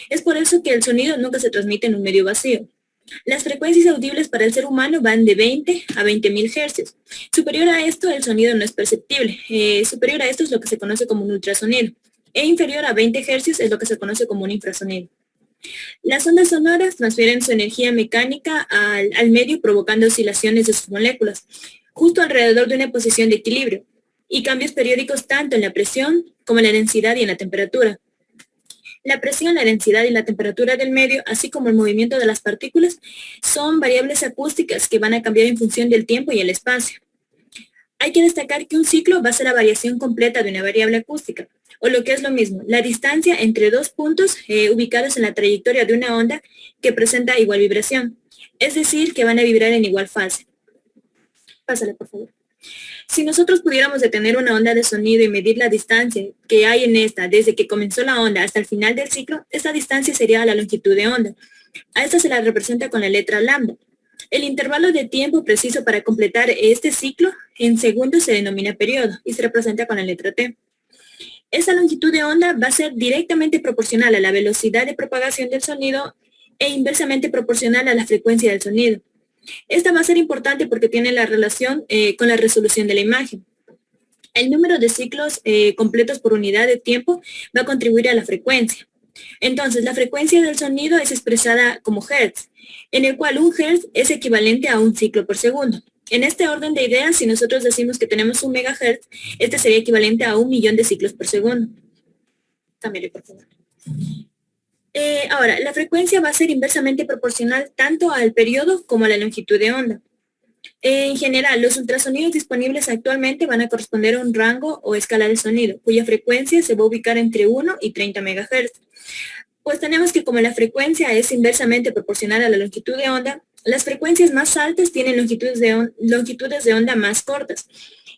Es por eso que el sonido nunca se transmite en un medio vacío. Las frecuencias audibles para el ser humano van de 20 a 20.000 Hz. Superior a esto, el sonido no es perceptible. Superior a esto es lo que se conoce como un ultrasonido. E inferior a 20 Hz es lo que se conoce como un infrasonido. Las ondas sonoras transfieren su energía mecánica al medio provocando oscilaciones de sus moléculas, justo alrededor de una posición de equilibrio, y cambios periódicos tanto en la presión como en la densidad y en la temperatura. La presión, la densidad y la temperatura del medio, así como el movimiento de las partículas, son variables acústicas que van a cambiar en función del tiempo y el espacio. Hay que destacar que un ciclo va a ser la variación completa de una variable acústica, o lo que es lo mismo, la distancia entre dos puntos ubicados en la trayectoria de una onda que presenta igual vibración, es decir, que van a vibrar en igual fase. Pásale, por favor. Si nosotros pudiéramos detener una onda de sonido y medir la distancia que hay en esta desde que comenzó la onda hasta el final del ciclo, esta distancia sería la longitud de onda. A esta se la representa con la letra lambda. El intervalo de tiempo preciso para completar este ciclo en segundos se denomina periodo y se representa con la letra t. Esa longitud de onda va a ser directamente proporcional a la velocidad de propagación del sonido e inversamente proporcional a la frecuencia del sonido. Esta va a ser importante porque tiene la relación con la resolución de la imagen. El número de ciclos completos por unidad de tiempo va a contribuir a la frecuencia. Entonces, la frecuencia del sonido es expresada como hertz, en el cual un hertz es equivalente a un ciclo por segundo. En este orden de ideas, si nosotros decimos que tenemos un megahertz, este sería equivalente a 1.000.000 de ciclos por segundo. Cámbiale, por favor. Ahora, la frecuencia va a ser inversamente proporcional tanto al periodo como a la longitud de onda. En general, los ultrasonidos disponibles actualmente van a corresponder a un rango o escala de sonido, cuya frecuencia se va a ubicar entre 1 y 30 MHz. Pues tenemos que como la frecuencia es inversamente proporcional a la longitud de onda, las frecuencias más altas tienen longitudes de onda más cortas,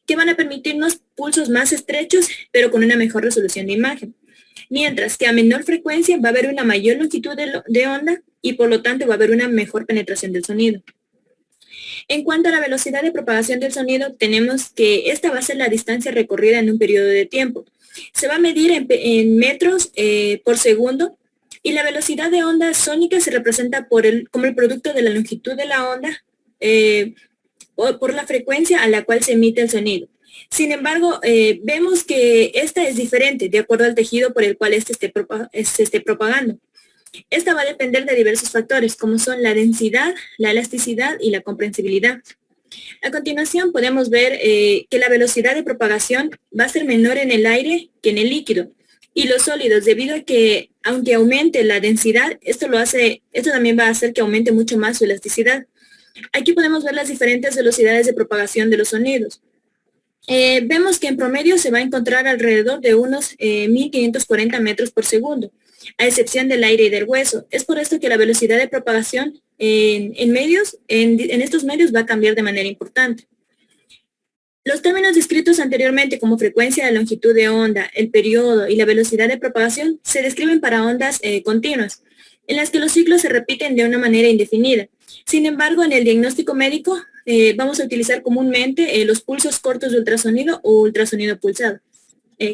que van a permitirnos pulsos más estrechos, pero con una mejor resolución de imagen. Mientras que a menor frecuencia va a haber una mayor longitud de onda y por lo tanto va a haber una mejor penetración del sonido. En cuanto a la velocidad de propagación del sonido, tenemos que esta va a ser la distancia recorrida en un periodo de tiempo. Se va a medir en metros por segundo y la velocidad de onda sónica se representa como el producto de la longitud de la onda por la frecuencia a la cual se emite el sonido. Sin embargo, vemos que esta es diferente de acuerdo al tejido por el cual se esté propagando. Esta va a depender de diversos factores, como son la densidad, la elasticidad y la comprensibilidad. A continuación podemos ver que la velocidad de propagación va a ser menor en el aire que en el líquido y los sólidos, debido a que aunque aumente la densidad, esto también va a hacer que aumente mucho más su elasticidad. Aquí podemos ver las diferentes velocidades de propagación de los sonidos. Vemos que en promedio se va a encontrar alrededor de unos 1540 metros por segundo, a excepción del aire y del hueso. Es por esto que la velocidad de propagación en estos medios va a cambiar de manera importante. Los términos descritos anteriormente como frecuencia de longitud de onda, el periodo y la velocidad de propagación se describen para ondas continuas, en las que los ciclos se repiten de una manera indefinida. Sin embargo, en el diagnóstico médico vamos a utilizar comúnmente los pulsos cortos de ultrasonido o ultrasonido pulsado.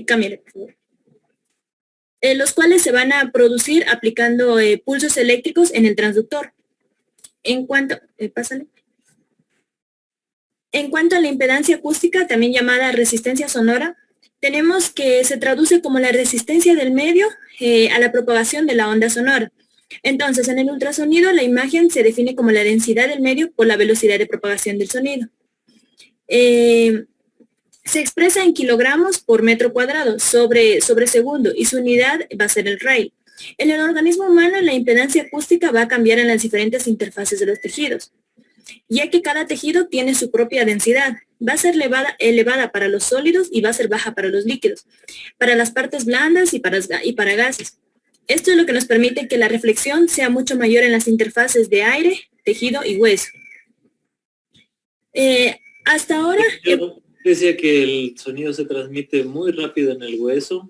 Cámbiale, por favor. Los cuales se van a producir aplicando pulsos eléctricos en el transductor. En cuanto a la impedancia acústica, también llamada resistencia sonora, tenemos que se traduce como la resistencia del medio a la propagación de la onda sonora. Entonces, en el ultrasonido, la imagen se define como la densidad del medio por la velocidad de propagación del sonido. Se expresa en kilogramos por metro cuadrado sobre segundo y su unidad va a ser el rail. En el organismo humano, la impedancia acústica va a cambiar en las diferentes interfaces de los tejidos, ya que cada tejido tiene su propia densidad. Va a ser elevada para los sólidos y va a ser baja para los líquidos, para las partes blandas y para gases. Esto es lo que nos permite que la reflexión sea mucho mayor en las interfaces de aire, tejido y hueso. Hasta ahora... Decía que el sonido se transmite muy rápido en el hueso.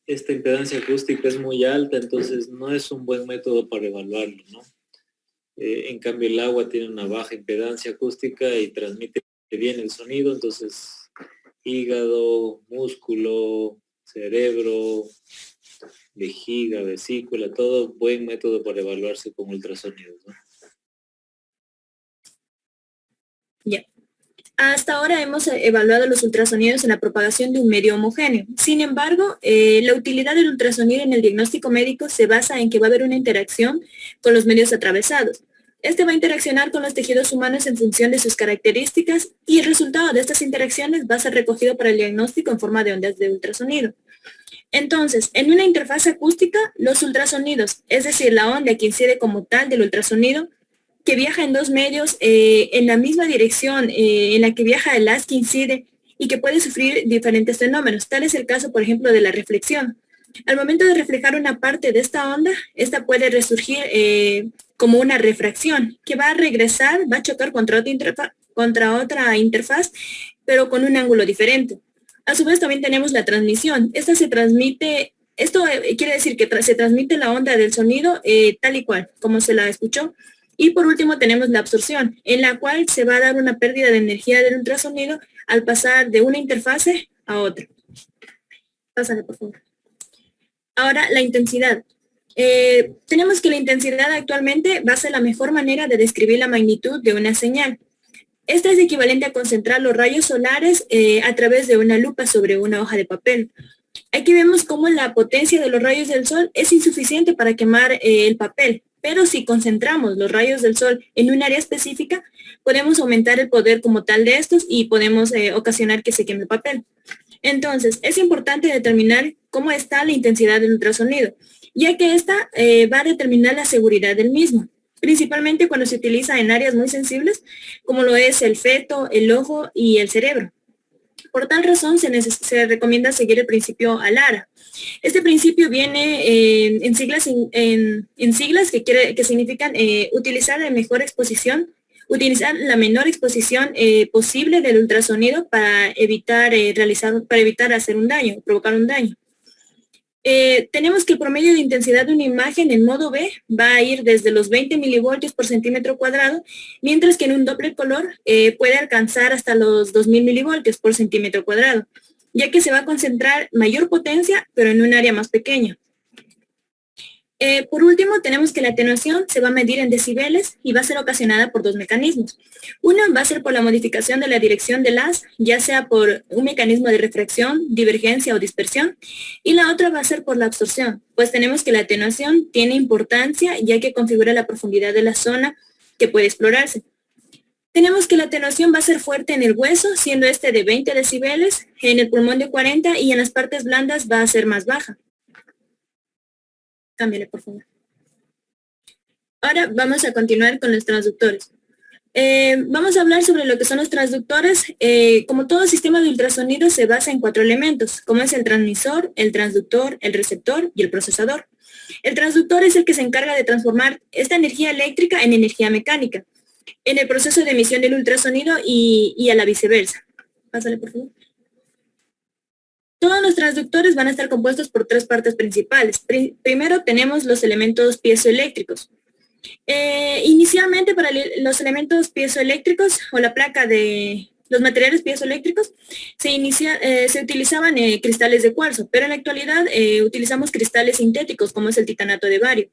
Esta impedancia acústica es muy alta, entonces no es un buen método para evaluarlo, ¿no? En cambio, el agua tiene una baja impedancia acústica y transmite bien el sonido, entonces hígado, músculo, cerebro, vejiga, vesícula, todo buen método para evaluarse con ultrasonidos, ¿no? Ya. Hasta ahora hemos evaluado los ultrasonidos en la propagación de un medio homogéneo. Sin embargo, la utilidad del ultrasonido en el diagnóstico médico se basa en que va a haber una interacción con los medios atravesados. Este va a interaccionar con los tejidos humanos en función de sus características y el resultado de estas interacciones va a ser recogido para el diagnóstico en forma de ondas de ultrasonido. Entonces, en una interfaz acústica, los ultrasonidos, es decir, la onda que incide como tal del ultrasonido, que viaja en dos medios en la misma dirección en la que viaja el haz que incide y que puede sufrir diferentes fenómenos. Tal es el caso, por ejemplo, de la reflexión. Al momento de reflejar una parte de esta onda, esta puede resurgir como una refracción, que va a regresar, va a chocar contra otra interfaz, pero con un ángulo diferente. A su vez también tenemos la transmisión. Esta se transmite, esto quiere decir que se transmite la onda del sonido tal y cual, como se la escuchó. Y por último tenemos la absorción, en la cual se va a dar una pérdida de energía del ultrasonido al pasar de una interfase a otra. Pásale, por favor. Ahora, la intensidad. Tenemos que la intensidad actualmente va a ser la mejor manera de describir la magnitud de una señal. Esta es equivalente a concentrar los rayos solares a través de una lupa sobre una hoja de papel. Aquí vemos cómo la potencia de los rayos del sol es insuficiente para quemar el papel. Pero si concentramos los rayos del sol en un área específica, podemos aumentar el poder como tal de estos y podemos ocasionar que se queme el papel. Entonces, es importante determinar cómo está la intensidad del ultrasonido, ya que esta va a determinar la seguridad del mismo. principalmente cuando se utiliza en áreas muy sensibles, como lo es el feto, el ojo y el cerebro. Por tal razón, se recomienda seguir el principio ALARA. Este principio viene en siglas que significan utilizar la menor exposición posible del ultrasonido para evitar hacer un daño, provocar un daño. Tenemos que el promedio de intensidad de una imagen en modo B va a ir desde los 20 milivoltios por centímetro cuadrado, mientras que en un doble color puede alcanzar hasta los 2000 milivoltios por centímetro cuadrado, ya que se va a concentrar mayor potencia, pero en un área más pequeña. Por último, tenemos que la atenuación se va a medir en decibeles y va a ser ocasionada por dos mecanismos. Uno va a ser por la modificación de la dirección del haz, ya sea por un mecanismo de refracción, divergencia o dispersión, y la otra va a ser por la absorción, pues tenemos que la atenuación tiene importancia ya que configura la profundidad de la zona que puede explorarse. Tenemos que la atenuación va a ser fuerte en el hueso, siendo este de 20 decibeles, en el pulmón de 40 y en las partes blandas va a ser más baja. Cámbiale, por favor. Ahora vamos a continuar con los transductores. Vamos a hablar sobre lo que son los transductores. Como todo sistema de ultrasonido se basa en 4 elementos, como es el transmisor, el transductor, el receptor y el procesador. El transductor es el que se encarga de transformar esta energía eléctrica en energía mecánica, en el proceso de emisión del ultrasonido y a la viceversa. Pásale, por favor. Todos los transductores van a estar compuestos por 3 partes principales. Primero tenemos los elementos piezoeléctricos. Inicialmente para los elementos piezoeléctricos o la placa de los materiales piezoeléctricos se utilizaban cristales de cuarzo, pero en la actualidad utilizamos cristales sintéticos como es el titanato de bario.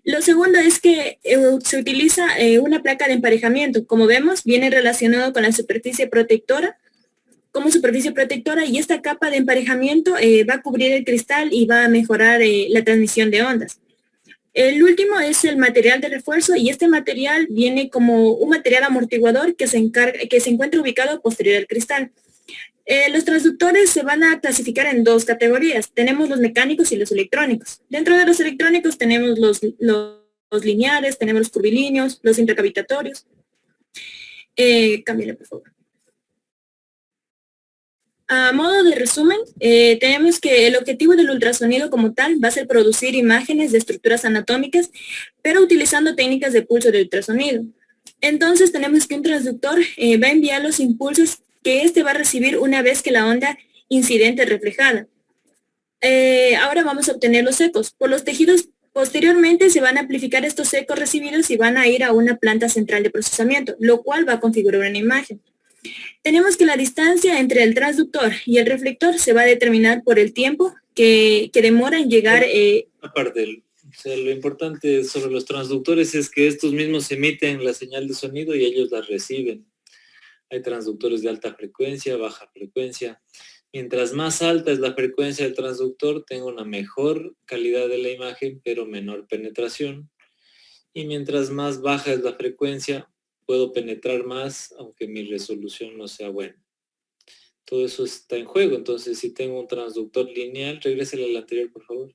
Lo segundo es que se utiliza una placa de emparejamiento. Como vemos, viene relacionado con la superficie protectora, y esta capa de emparejamiento va a cubrir el cristal y va a mejorar la transmisión de ondas. El último es el material de refuerzo y este material viene como un material amortiguador que se encuentra ubicado posterior al cristal. Los transductores se van a clasificar en 2 categorías. Tenemos los mecánicos y los electrónicos. Dentro de los electrónicos tenemos los lineares, tenemos los curvilíneos, los intercavitatorios. Cámbiale, por favor. A modo de resumen, tenemos que el objetivo del ultrasonido como tal va a ser producir imágenes de estructuras anatómicas, pero utilizando técnicas de pulso de ultrasonido. Entonces tenemos que un transductor va a enviar los impulsos que éste va a recibir una vez que la onda incidente es reflejada. Ahora vamos a obtener los ecos. Por los tejidos posteriormente se van a amplificar estos ecos recibidos y van a ir a una planta central de procesamiento, lo cual va a configurar una imagen. Tenemos que la distancia entre el transductor y el reflector se va a determinar por el tiempo que demora en llegar. Aparte, lo importante sobre los transductores es que estos mismos emiten la señal de sonido y ellos la reciben. Hay transductores de alta frecuencia, baja frecuencia. Mientras más alta es la frecuencia del transductor, tengo una mejor calidad de la imagen, pero menor penetración. Y mientras más baja es la frecuencia, puedo penetrar más, aunque mi resolución no sea buena. Todo eso está en juego. Entonces, si tengo un transductor lineal, regrésale al anterior, por favor.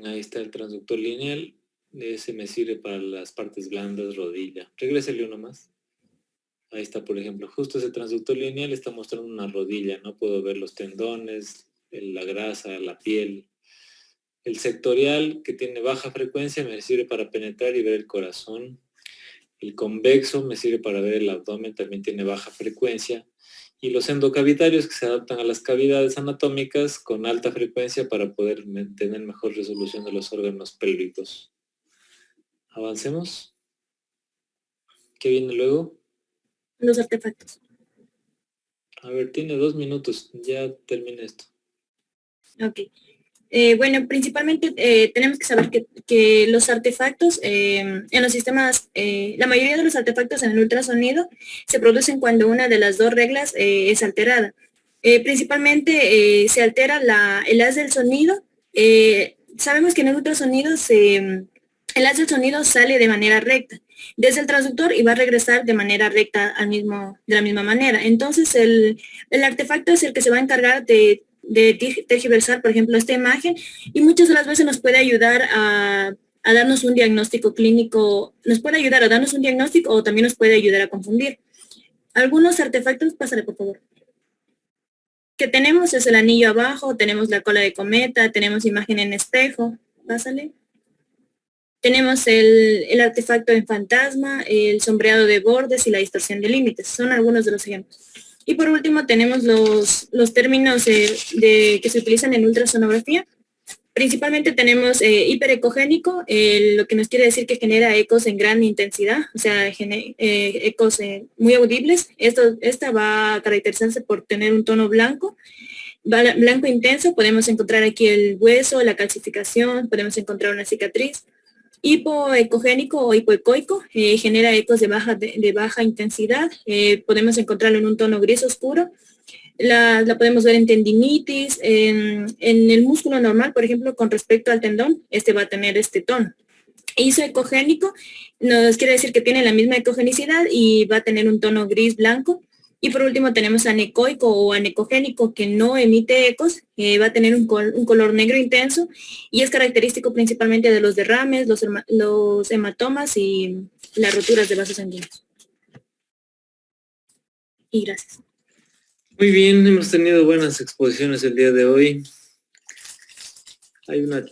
Ahí está el transductor lineal. Ese me sirve para las partes blandas, rodilla. Regrésale uno más. Ahí está, por ejemplo, justo ese transductor lineal está mostrando una rodilla. No puedo ver los tendones, la grasa, la piel. El sectorial, que tiene baja frecuencia, me sirve para penetrar y ver el corazón. El convexo me sirve para ver el abdomen, también tiene baja frecuencia. Y los endocavitarios, que se adaptan a las cavidades anatómicas con alta frecuencia para poder tener mejor resolución de los órganos pélvicos. Avancemos. ¿Qué viene luego? Los artefactos. A ver, tiene 2 minutos. Ya termina esto. Ok. Bueno, principalmente tenemos que saber que los artefactos en los sistemas, la mayoría de los artefactos en el ultrasonido se producen cuando una de las 2 reglas es alterada. Principalmente se altera el haz del sonido. Sabemos que en el ultrasonido el haz del sonido sale de manera recta desde el transductor y va a regresar de manera recta de la misma manera. Entonces el artefacto es el que se va a encargar de tergiversar, por ejemplo, esta imagen, y muchas de las veces nos puede ayudar a a darnos un diagnóstico clínico, nos puede ayudar a darnos un diagnóstico o también nos puede ayudar a confundir. Algunos artefactos, pásale por favor, que tenemos es el anillo abajo, tenemos la cola de cometa, tenemos imagen en espejo, pásale. Tenemos el artefacto en fantasma, el sombreado de bordes y la distorsión de límites. Son algunos de los ejemplos. Y por último tenemos los términos que se utilizan en ultrasonografía. Principalmente tenemos hiperecogénico, lo que nos quiere decir que genera ecos en gran intensidad, o sea, ecos muy audibles. Esta va a caracterizarse por tener un tono blanco. Blanco intenso, podemos encontrar aquí el hueso, la calcificación, podemos encontrar una cicatriz. Hipoecogénico o hipoecoico, genera ecos de baja intensidad, podemos encontrarlo en un tono gris oscuro. La podemos ver en tendinitis, en el músculo normal, por ejemplo, con respecto al tendón, este va a tener este tono. Isoecogénico nos quiere decir que tiene la misma ecogenicidad y va a tener un tono gris blanco. Y por último tenemos anecoico o anecogénico, que no emite ecos, va a tener un color negro intenso y es característico principalmente de los derrames, los hematomas y las roturas de vasos sanguíneos. Y gracias. Muy bien, hemos tenido buenas exposiciones el día de hoy. Hay una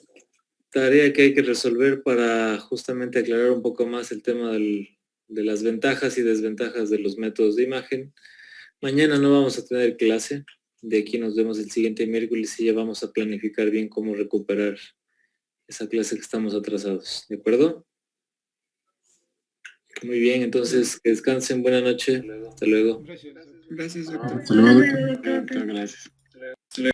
tarea que hay que resolver para justamente aclarar un poco más el tema de las ventajas y desventajas de los métodos de imagen. Mañana no vamos a tener clase, de aquí nos vemos el siguiente miércoles y ya vamos a planificar bien cómo recuperar esa clase que estamos atrasados, ¿de acuerdo? Muy bien, entonces que descansen, buena noche, hasta luego. Gracias, doctor. Hasta luego, doctor. Gracias.